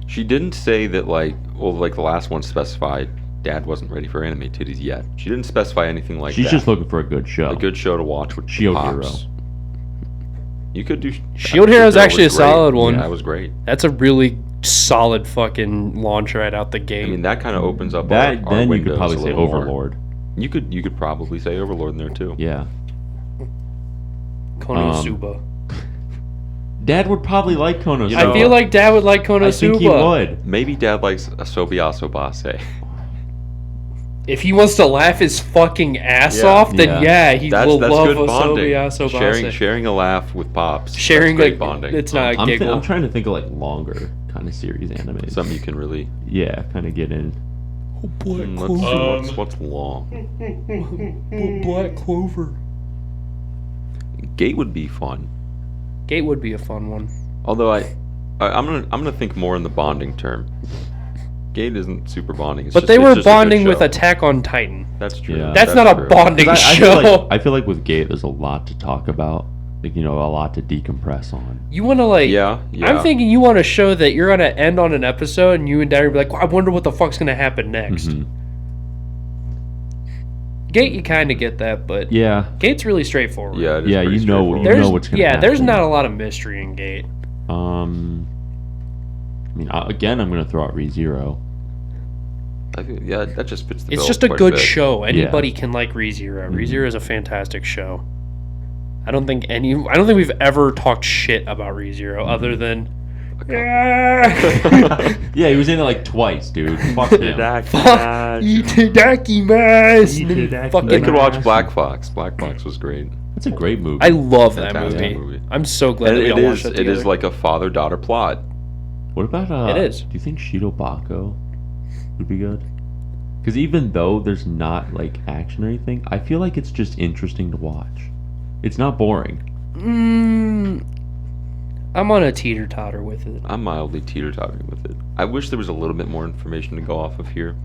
She didn't say that like the last one specified Dad wasn't ready for anime titties yet. She didn't specify anything like She's that. just looking for a good show. a good show to watch with Shield pops. Hero. You could do Shield Hero is Hero actually was a great. solid one. Yeah, that was great. That's a really solid fucking launch right out the I gate. mean, that kind of opens up That our then you windows could probably a say little more. Overlord. You could probably say Overlord in there too. Yeah. Konosuba. Dad would probably like Konosuba. You know, I feel like Dad would like Konosuba. I think he would. Maybe Dad likes Asobi Asobase. if he wants to laugh his fucking ass Yeah. off, then he will That's love good bonding. Asobi Asobase. Sharing a laugh with pops. Sharing that's great a bonding. it's not a I'm giggle. trying to think of like longer kind of series animes. Something you can really. Yeah, kind of get in. Let's see what's long. Black Clover. Gate would be fun. Gate would be a fun one. Although I'm gonna think more in the bonding term. Gate isn't super bonding. But they were bonding with Attack on Titan. That's true. Yeah. That's not a true. bonding 'Cause show. I feel like with Gate, there's a lot to talk about. Like, a lot to decompress on. You want to Yeah. I'm thinking you want a show that you're going to end on an episode and you and Dad will be like, I wonder what the fuck's going to happen next. Mhm. Gate, you kind of get that, but Yeah, Gate's really straightforward. Yeah. It is yeah, pretty you know straightforward. what's gonna happen. There's not a lot of mystery in Gate. I mean, again, I'm gonna throw out ReZero. Yeah, that just fits the bill. It's just a quite good bit. show. Anybody can like ReZero. ReZero is a fantastic show. I don't think we've ever talked shit about ReZero other than Yeah, he was in it like twice, dude. Fuck him. Itadakimasu. Fucking They could watch Black Fox. Black Fox was great. That's a great movie. I love that Fantastic movie. movie. I'm so glad And that we all watched that it together. is like a father-daughter plot. What about It is. Do you think Shido Bako would be good? Because even though there's not like action or anything, I feel like it's just interesting to watch. It's not boring. I'm on a teeter-totter with it. I'm mildly teeter-tottering with it. I wish there was a little bit more information to go off of here.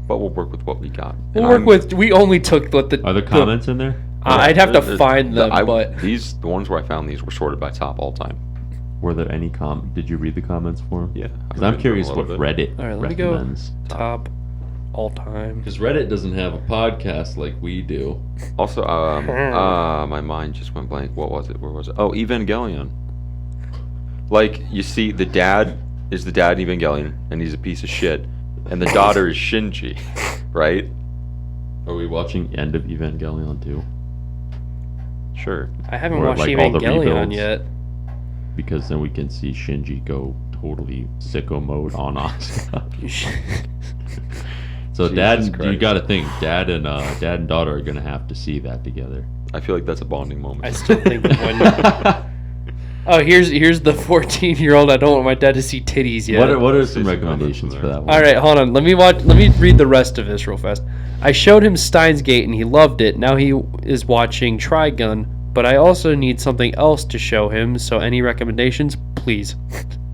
But we'll work with what we got. We only took what the... Are there comments in there? I'd have to There's- find them, but... the ones where I found these were sorted by top all time. Were there any Did you read the comments for him? Yeah. Because I'm curious what Reddit All right, let me go recommends. top all time. Because Reddit doesn't have a podcast like we do. Also, my mind just went blank. What was it? Where was it? Oh, Evangelion. Like, you see, the dad is the dad in Evangelion, and he's a piece of shit. And the daughter is Shinji, right? Are we watching End of Evangelion too? Sure. I haven't Or, watched like, all the Evangelion rebuilds. yet. Because then we can see Shinji go totally sicko mode on Asuka. So Jesus dad, you Christ. got to think, dad and daughter are gonna have to see that together. I feel like that's a bonding moment. I still think when... Oh, here's the 14-year-old. I don't want my dad to see titties yet. What are See some some recommendations comments for in that one? All right, hold on. Let me read the rest of this real fast. I showed him Steins Gate and he loved it. Now he is watching Trigun, but I also need something else to show him. So any recommendations, please.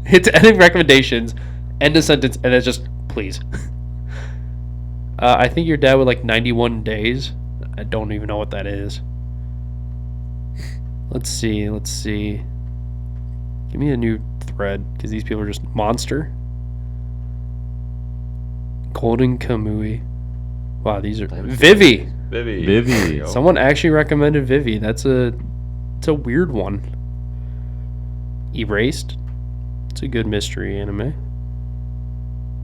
Hit any recommendations. End of sentence, and it's just please. I think your dad would like 91 days. I don't even know what that is. Let's see. Give me a new thread, because these people are just monster. Golden Kamui. Wow, these are Vivi. Vivi. Vivi. There you go. Someone actually recommended Vivi. It's a weird one. Erased. It's a good mystery anime.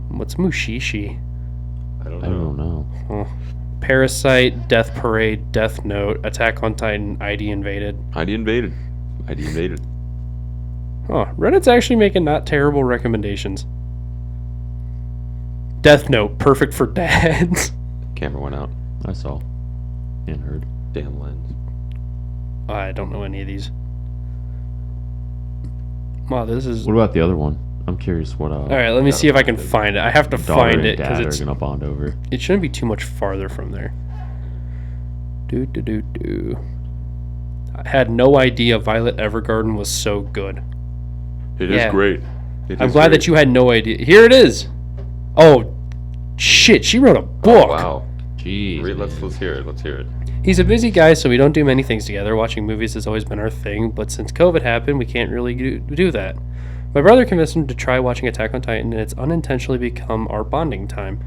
What's Mushishi? I don't I know. don't know. Oh. Parasite, Death Parade, Death Note, Attack on Titan, ID Invaded. ID invaded. Oh, Reddit's actually making not terrible recommendations. Death Note, perfect for dads. Camera went out. I saw and heard. Damn lens. I don't know any of these. Wow, this is... What about the other one? I'm curious what. All right, let me see if I can find it. I have to daughter find and it because dad it's are gonna bond over. it shouldn't be too much farther from there. I had no idea Violet Evergarden was so good. It is Yeah. great. I'm glad that you had no idea. Here it is. Oh, shit! She wrote a book. Wow. Jeez. Let's hear it. Let's hear it. He's a busy guy, so we don't do many things together. Watching movies has always been our thing, but since COVID happened, we can't really do that. My brother convinced him to try watching Attack on Titan, and it's unintentionally become our bonding time.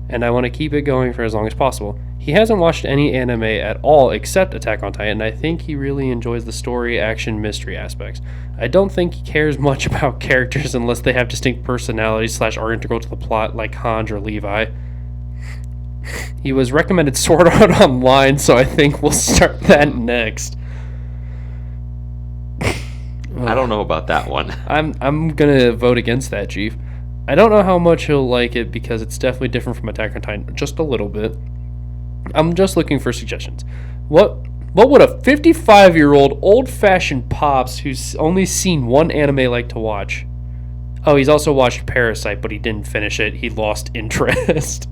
And I want to keep it going for as long as possible. He hasn't watched any anime at all except Attack on Titan, and I think he really enjoys the story, action, mystery aspects. I don't think he cares much about characters unless they have distinct personalities / are integral to the plot, like Hanj or Levi. He was recommended Sword Art Online, so I think we'll start that next. I don't know about that one. I'm gonna vote against that, Chief. I don't know how much he'll like it because it's definitely different from Attack on Titan, just a little bit. I'm just looking for suggestions. What would a 55-year-old old-fashioned pops who's only seen one anime like to watch? Oh, he's also watched Parasite, but he didn't finish it. He lost interest.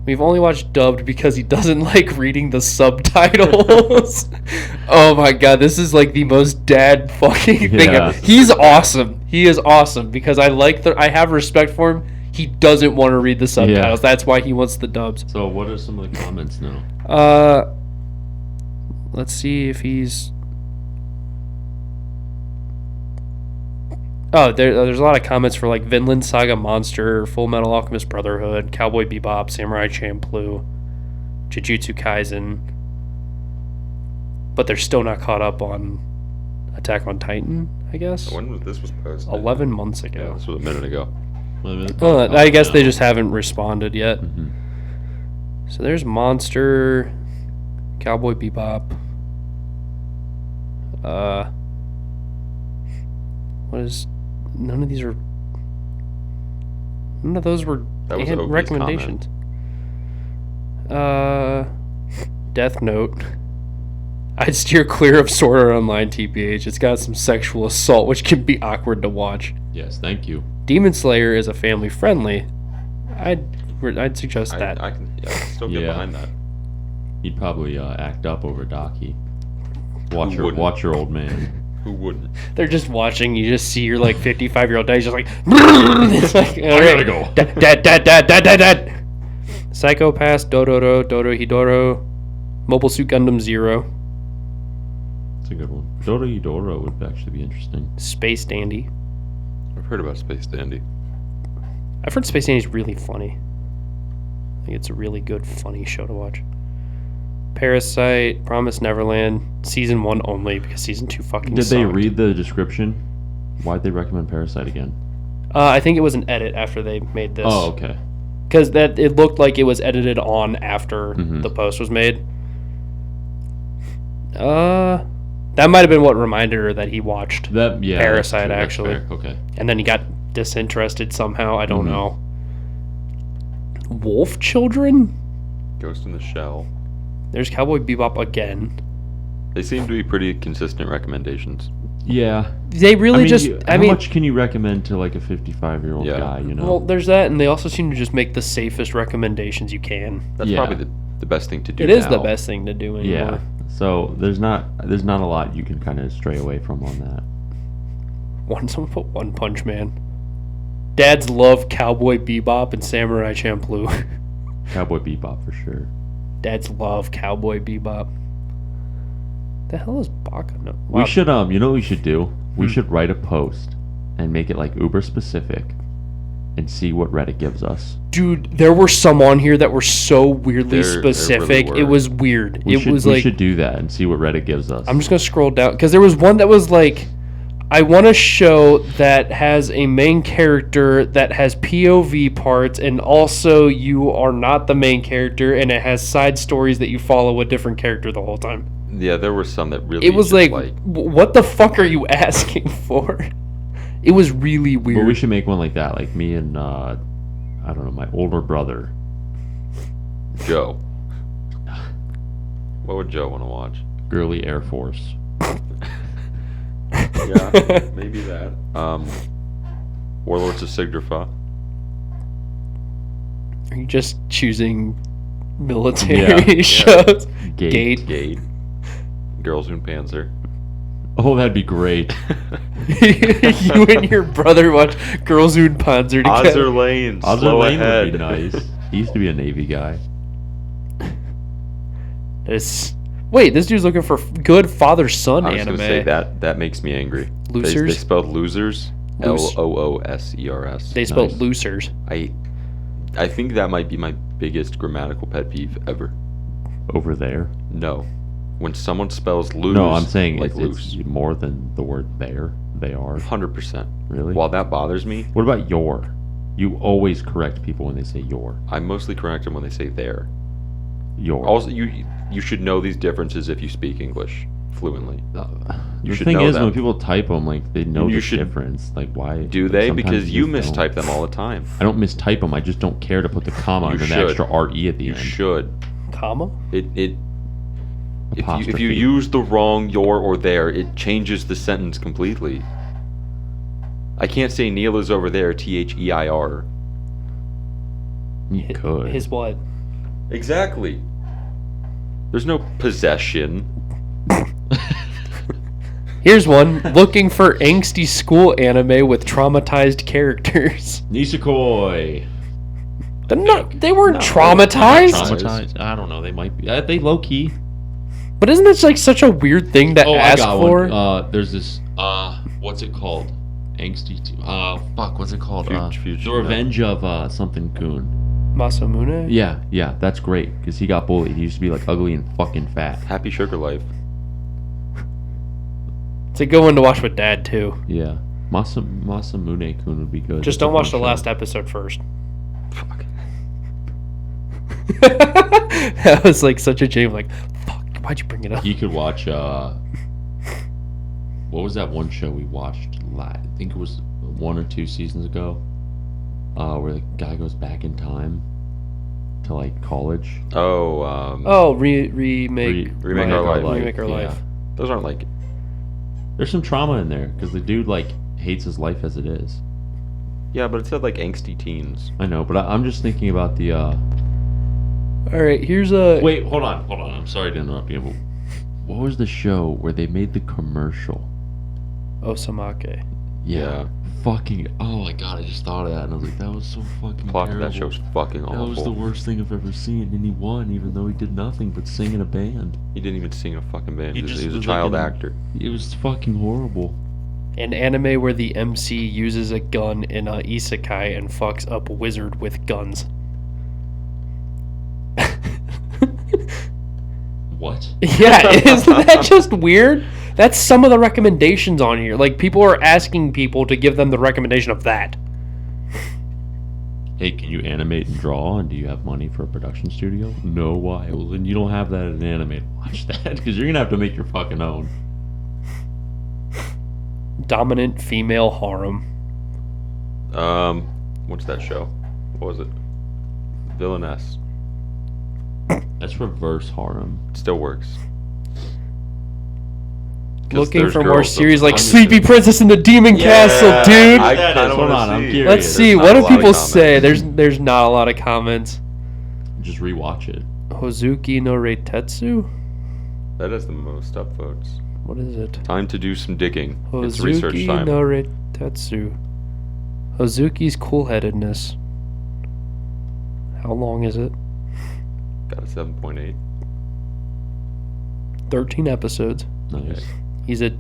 We've only watched dubbed because he doesn't like reading the subtitles. Oh my god, this is like the most dad fucking thing. Yeah. He's awesome. He is awesome because I have respect for him. He doesn't want to read the subtitles. That's why he wants the dubs. So what are some of the comments now? Let's see if he's. Oh, there's a lot of comments for like Vinland Saga Monster, Full Metal Alchemist Brotherhood, Cowboy Bebop, Samurai Champloo, Jujutsu Kaisen. But they're still not caught up on Attack on Titan, I guess. When was this was posted? 11 months Yeah, ago. this was a minute ago. I guess they just haven't responded yet. Mhm. So there's Monster, Cowboy Bebop. What is? None of these are. None of those were That was Opie's recommendations. Death Note. I'd steer clear of Sword Art Online TPH. It's got some sexual assault, which can be awkward to watch. Yes, thank you. Demon Slayer is a family friendly. I'd suggest that. I can still get Yeah. behind that. He'd probably act up over Daki. Who wouldn't? Watch your old man. Who wouldn't? They're just watching. You just see your like 55-year-old dad. He's just like, it's like, all right, go. Dad. Psychopath, Dororo, Dorohedoro, Mobile Suit Gundam Zero, That's a good one. Doro would actually be interesting. Space Dandy. I've heard about Space Dandy. I've heard Space Dandy's really funny. I think it's a really good, funny show to watch. Parasite, Promise Neverland, Season 1 only, because Season 2 fucking Did they sucked. read the description? Why'd they recommend Parasite again? I think it was an edit after they made this. Oh, okay. Because it looked like it was edited on after Mhm. the post was made. That might have been what reminded her that he watched. Parasite, that's actually. fair. Okay. And then he got disinterested somehow. I don't Mhm. know. Wolf Children? Ghost in the Shell. There's Cowboy Bebop again. They seem to be pretty consistent recommendations. Yeah. They really how much can you recommend to like a 55-year-old Yeah. guy? You know. well, there's that, and they also seem to just make the safest recommendations you can. That's Yeah. probably the best thing to do. It is the now. best thing to do anymore. Yeah. So there's not a lot you can kind of stray away from on that. Someone put One Punch Man. Dads love Cowboy Bebop and Samurai Champloo. Cowboy Bebop for sure. Dads love Cowboy Bebop. The hell is Baka? No. We should you know what we should do? We should write a post and make it like uber specific and see what Reddit gives us. Dude, there were some on here that were so weirdly There specific. really It were. was weird. We We should do that and see what Reddit gives us. I'm just gonna scroll down because there was one that was like, I want a show that has a main character that has POV parts, and also you are not the main character, and it has side stories that you follow a different character the whole time. Yeah, there were some that really. It was just, like, what the fuck are you asking for? It was really weird. But we should make one like that, like me and I don't know, my older brother. Joe. What would Joe want to watch? Girly Air Force. Yeah, maybe that. Warlords of Sigdrafa. Are you just choosing military Yeah. shows? Gate. Gate. Girls in Panzer. Oh, that'd be great. You and your brother watch Girls Who Panzer together. Ozzer Lane. Ozzer Slow Lane ahead. would be nice. He used to be a Navy guy. Wait, this dude's looking for good father-son I was anime. gonna say that makes me angry. They Losers? spelled losers. Loosers. They spelled Nice. losers. I think that might be my biggest grammatical pet peeve ever. Over there. No. When someone spells lose, No, I'm saying like it's loose. more than the word there. They are. 100%. Really? While that bothers me, What about your? You always correct people when they say your. I mostly correct them when they say their. Your. Also, you should know these differences if you speak English. fluently. The should thing know is, them. when people type them, like they know You the should- difference. Like why Do like, they? sometimes Because you just don't. mistype them all the time. I don't mistype them. I just don't care to put the comma You and then should. the extra re at the You end. should. Comma? If you Apostrophe. use the wrong your or their, it changes the sentence completely. I can't say Neil is over there, Their. You could. His what? Exactly. There's no possession. Here's one. Looking for angsty school anime with traumatized characters. Nisekoi. They weren't No, traumatized. Traumatized? I don't know. They might be. They low key. But isn't this like such a weird thing to Oh, I ask got for? one. There's this. What's it called? Angsty. Fuck. What's it called? Future, The Revenge of something Kun. Masamune? Yeah. That's great because he got bullied. He used to be like ugly and fucking fat. Happy Sugar Life. It's a good one to watch with Dad too. Yeah. Masamune Kun would be good. Just That's a don't watch fun the show. last episode first. Fuck. That was like such a shame. Like, fuck, why'd you bring it up? You could watch. What was that one show we watched? I think it was 1 or 2 seasons ago. Where the guy goes back in time to like college. Oh, Oh, remake Remake Our Life. Remake Our Yeah. Life. those aren't like. There's some trauma in there because the dude like hates his life as it is. Yeah, but it said like angsty teens. I know, but I'm just thinking about the. All right, here's a. Wait, hold on. I'm sorry to interrupt you. But what was the show where they made the commercial? Osamake. Yeah. Fucking. Oh my god! I just thought of that, and I was like, that was so fucking. Plot to terrible. that show's fucking That awful. was the worst thing I've ever seen, and he won, even though he did nothing but sing in a band. He didn't even sing in a fucking band. He He was just a was child like actor. It was fucking horrible. An anime where the MC uses a gun in a isekai and fucks up wizard with guns. What? Yeah, isn't that just weird? That's some of the recommendations on here. Like, people are asking people to give them the recommendation of that. Hey, can you animate and draw? And do you have money for a production studio? No, why? Well, then you don't have that at an anime. Watch that, because you're gonna have to make your fucking own. Dominant female harem. What's that show? What was it? Villainess. That's reverse harem. It still works. 'Cause Looking there's for more girls, so series like I'm just Sleepy gonna- Princess in the Demon Castle, dude. I That kinda is, hold wanna on, I'm see. curious. Let's see. There's What not do a lot of people comments. say? There's not a lot of comments. Just rewatch it. Hozuki no Reitetsu? That has the most upvotes. What is it? Time to do some digging. It's research Hozuki time. no Reitetsu. Hozuki's cool-headedness. How long is it? Got a 7.8. 13 episodes. Nice. He's a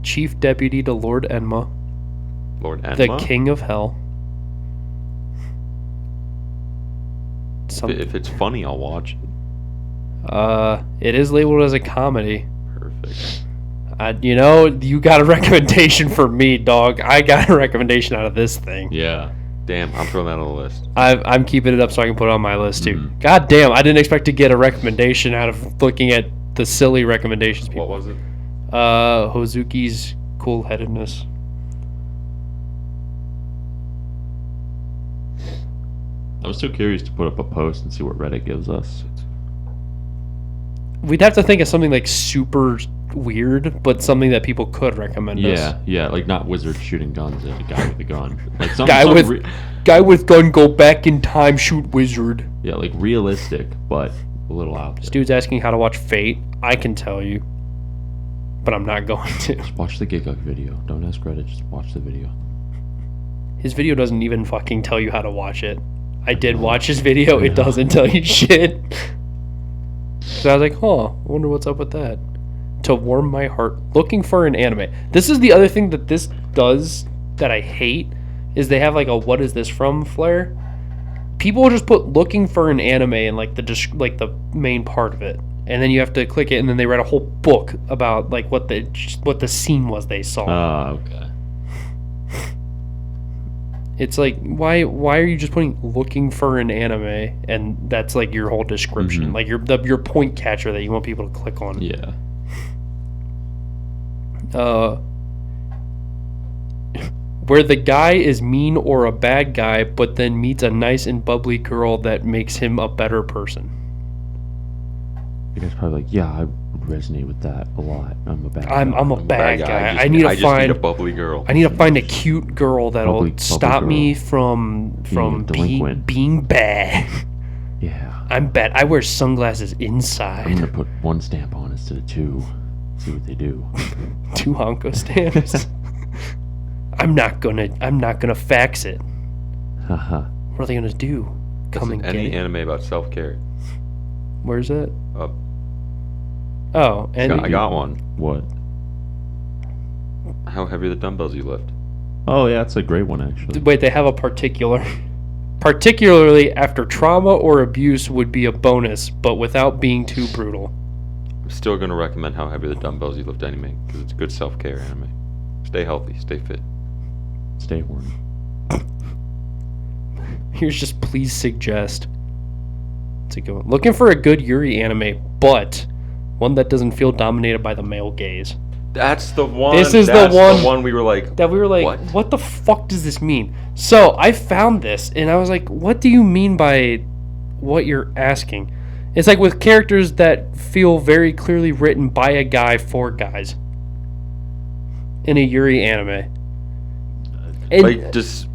chief deputy to Lord Enma, Lord the Enma. king of hell. If it's funny, I'll watch it. It is labeled as a comedy. Perfect. You got a recommendation for me, dog. I got a recommendation out of this thing. Yeah. Damn, I'm throwing that on the list. I'm keeping it up so I can put it on my list too. Mhm. God damn, I didn't expect to get a recommendation out of looking at the silly recommendations people. What was it? Hozuki's cool-headedness. I was so curious to put up a post and see what Reddit gives us. We'd have to think of something like super weird, but something that people could recommend us. Yeah, like not wizard shooting guns at a guy with a gun. Like some, Guy some with gun go back in time, shoot wizard. yeah, like realistic, but a little out This there. dude's asking how to watch Fate. I can tell you, but I'm not going to. Just watch the Giguk video. Don't ask Reddit. Just watch the video. His video doesn't even fucking tell you how to watch it. I did watch his video. It Yeah. doesn't tell you shit. So I was like, huh, I wonder what's up with that. To warm my heart. Looking for an anime. This is the other thing that this does that I hate, is they have like a what is this from flare. People will just put looking for an anime in like the main part of it. And then you have to click it and then they write a whole book about like what the scene was they saw. Okay. It's like, why are you just putting looking for an anime and that's like your whole description, Mhm. like your point catcher that you want people to click on. Yeah. where the guy is mean or a bad guy, but then meets a nice and bubbly girl that makes him a better person. You guys probably like, yeah, I would resonate with that a lot. I'm a bad guy. I'm a bad guy. I need just need a bubbly girl. I need to find a cute girl that'll Bubbly stop girl. me from delinquent. being bad. Yeah. I'm bad. I wear sunglasses I'm inside. gonna put 1 stamp on instead of 2. See what they do. 2 Honko stamps. I'm not gonna fax it. Haha. What are they gonna do? Come and get any it? anime about self-care. Where's it? Uh, Oh, and I got one. What? How heavy are the dumbbells you lift? Oh yeah, that's a great one actually. wait, they have a particularly after trauma or abuse would be a bonus, but without being too brutal. I'm still gonna recommend How Heavy Are the Dumbbells You Lift anime because it's a good self-care anime. Stay healthy, stay fit. Stay horny. Here's just please suggest. It's a good one. Looking for a good Yuri anime, but one that doesn't feel dominated by the male gaze. That's the one. This is the that's one- the one we were like. That we were like, what the fuck does this mean? So I found this and I was like, what do you mean by what you're asking? It's like with characters that feel very clearly written by a guy for guys in a Yuri anime. And Like, just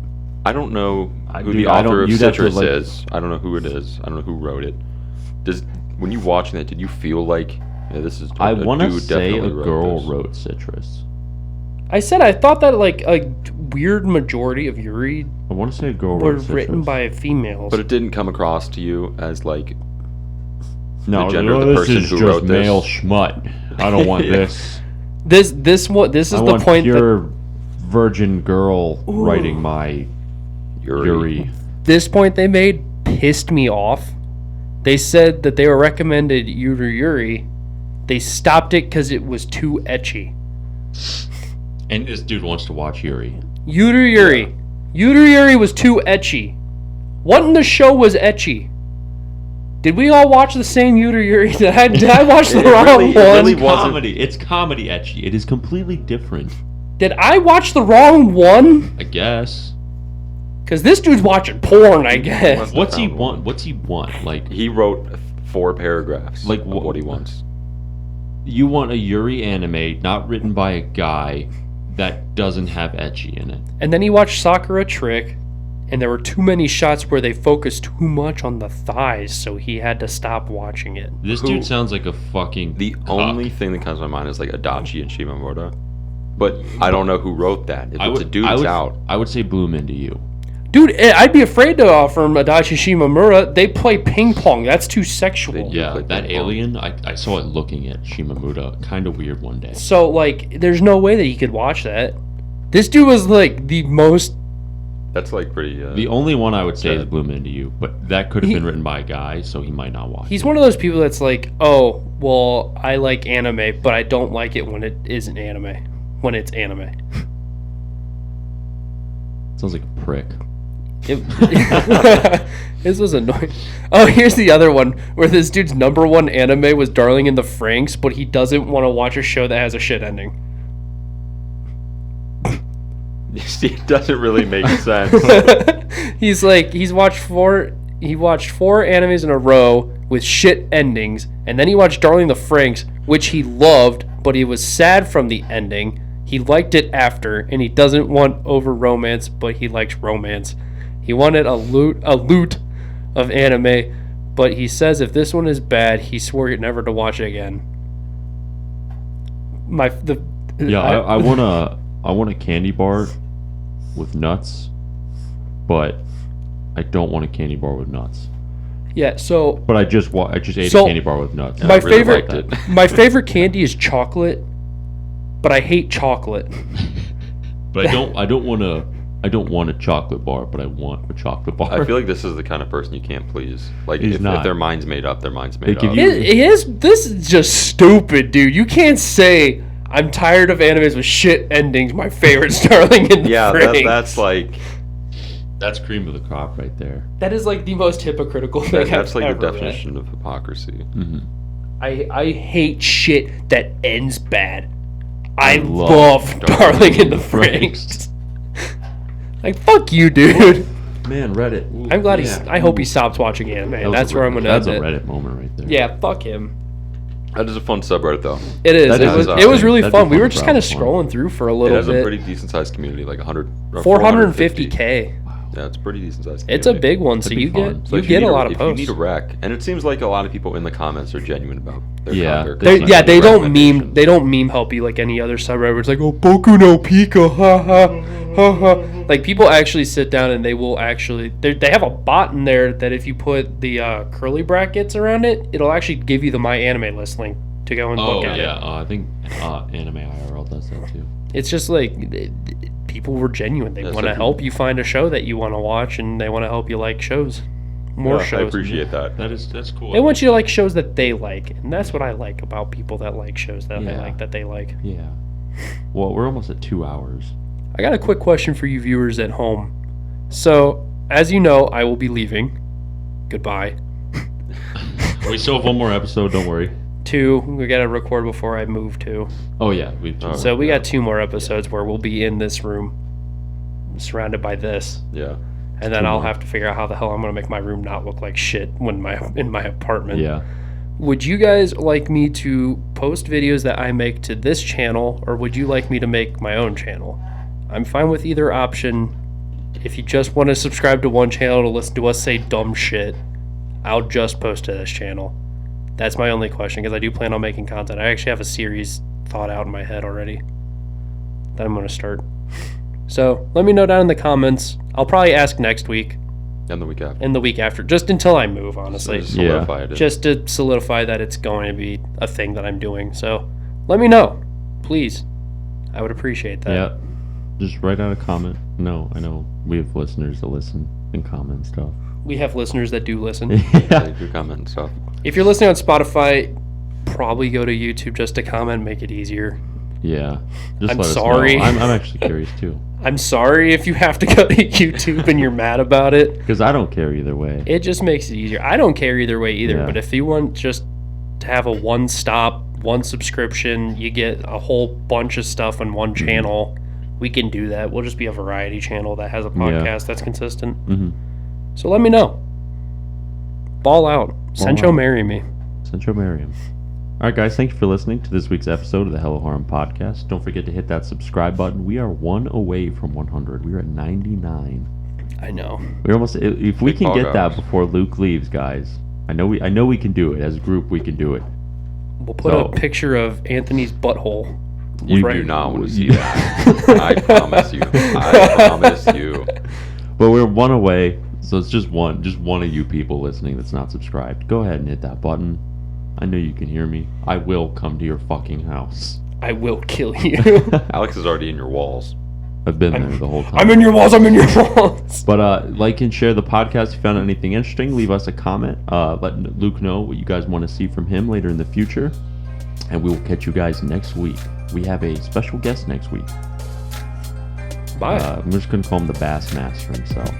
I don't know who dude, the I don't- author of you'd have to, Citrus like- is. I don't know who it is. I don't know who wrote it. When you watching that, did you feel like this is? I want want to say a wrote girl this. wrote Citrus. I said I thought that like a weird majority of Yuri I want to say a girl were wrote Citrus. written by females. But it didn't come across to you as like no, the gender of the this person is who just wrote this. male schmut. I don't want Yeah. this. This is I the want point that pure virgin girl writing my Yuri. this point they made pissed me off. They said that they were recommended Yuri. They stopped it because it was too ecchi. And this dude wants to watch Yuri. Yuri was too ecchi. What in the show was ecchi? Did we all watch the same Yuri? Did I watch the It wrong really- it one? really It's wasn't- comedy. It's comedy etchy. It is completely different. Did I watch the wrong one? I guess. Because this dude's watching porn, I guess. Must- What's he found want? one. What's he want? Like He wrote 4 paragraphs. Like of what- what he wants. you want a Yuri anime not written by a guy that doesn't have etchy in it. And then he watched Sakura Trick, and there were too many shots where they focused too much on the thighs, so he had to stop watching it. This Who- dude sounds like a fucking The cock. only thing that comes to my mind is like Adachi and Shimamura. But I don't know who wrote that. If it's a dude, it's out. I would say Bloom into you. Dude, I'd be afraid to offer him Adachi Shimamura. They play ping pong. That's too sexual. They do. Yeah, like that that alien. I saw it looking at Shimamura. Kind of weird one day. So, like, there's no way that he could watch that. This dude was, like, the most... That's like pretty. The only one I would say is Good. Bloom into you, but that could have been written by a guy, so he might not watch. He's it. one of those people that's like, oh, well, I like anime, but I don't like it when it isn't anime. When it's anime. Sounds like a prick. This was annoying. Oh, here's the other one where this dude's #1 anime was Darling in the Franxx, but he doesn't want to watch a show that has a shit ending. It doesn't really make sense. He watched four animes in a row with shit endings, and then he watched Darling in the Franxx, which he loved, but he was sad from the ending. He liked it after, and he doesn't want over romance, but he likes romance. He wanted a loot of anime, but he says if this one is bad, he swore never to watch it again. I want a candy bar with nuts, but I don't want a candy bar with nuts. Yeah, so But I just ate So, a candy bar with nuts. my I really favorite liked it. my favorite candy is chocolate, but I hate chocolate. But I don't want a chocolate bar, but I want a chocolate bar. I feel like this is the kind of person you can't please. Like He's if not. their mind's made up, their mind's They made give up. you- This is just stupid, dude. You can't say I'm tired of animes with shit endings. My favorite's Darling in the Yeah, Franxx. that's like That's cream of the crop right there. That is like the most hypocritical thing that's I've like ever the read. definition of hypocrisy. Mm-hmm. I hate shit that ends bad. I love Darling in the Franxx. Like, fuck you, dude. Man, Reddit. I'm glad I hope he stops watching anime. That's where I'm gonna That's end a it. Reddit moment right there. Yeah, fuck him. That is a fun subreddit, though. It is. That is It was really that'd be fun. We fun were to just kind of browse on. scrolling through for a It little has a bit. pretty decent sized community, like 100. 450K. Yeah, it's a pretty decent sized. It's a big one, so That'd be you fun. get So you if get need a lot of if posts. you need a rec, and it seems like a lot of people in the comments are genuine about their Yeah. They don't meme help you like any other subreddit. Where it's like, oh, Boku no Pico, ha ha ha ha. Like, people actually sit down and they will actually they have a bot in there that if you put the curly brackets around it, it'll actually give you the My Anime List link to go and look at it. I think Anime IRL does that too. It's just like people were genuine. They Yeah, want to so help you find a show that you want to watch, and they want to help you like shows, more I shows. appreciate that. That's cool. They want you to like shows that they like, and that's what I like about people that like shows that Yeah. they like. Yeah. Well, we're almost at 2 hours. I got a quick question for you viewers at home. So, as you know, I will be leaving. Goodbye. We still have one more episode. Don't worry. 2, we gotta record before I move too. Oh yeah, we. So we got 2 more episodes where we'll be in this room, surrounded by this, Yeah. and then 2 I'll more. have to figure out how the hell I'm gonna make my room not look like shit when in my apartment. Yeah. Would you guys like me to post videos that I make to this channel, or would you like me to make my own channel? I'm fine with either option. If you just want to subscribe to one channel to listen to us say dumb shit, I'll just post to this channel. That's my only question, because I do plan on making content. I actually have a series thought out in my head already that I'm going to start. So let me know down in the comments. I'll probably ask next week And the week after. and the week after, just until I move, honestly. Just solidify it. Just to solidify that it's going to be a thing that I'm doing. So let me know, please. I would appreciate that. Yeah. Just write out a comment. No, I know we have listeners that listen and comment stuff. We have listeners that do listen. Yeah. They do comment and stuff. If you're listening on Spotify, probably go to YouTube just to comment, make it easier. Yeah. Just I'm let us know. sorry. I'm actually curious too. I'm sorry if you have to go to YouTube and you're mad about it. Because I don't care either way. It just makes it easier. I don't care either way either, Yeah. but if you want just to have a one-stop, one subscription, you get a whole bunch of stuff on one channel, we can do that. We'll just be a variety channel that has a podcast that's consistent. Mm-hmm. So let me know. Ball out. Sencho out. marry me. Central Merriam. All right, guys. Thank you for listening to this week's episode of the Hello Harem podcast. Don't forget to hit that subscribe button. We are 1 away from 100. We're at 99. I know. We're almost. If we Big can ball get that goes. before Luke leaves, guys. I know we can do it. As a group, we can do it. We'll put So- a picture of Anthony's butthole. You Right. do not want to see that. I promise you. I promise you. But we're 1 away, so it's just one of you people listening that's not subscribed. Go ahead and hit that button. I know you can hear me. I will come to your fucking house. I will kill you. Alex is already in your walls. I've been there the whole time. I'm in your walls. I'm in your walls. But like and share the podcast if you found anything interesting. Leave us a comment. Let Luke know what you guys want to see from him later in the future. And we will catch you guys next week. We have a special guest next week. Bye. I'm just going to call him the Bass Master himself.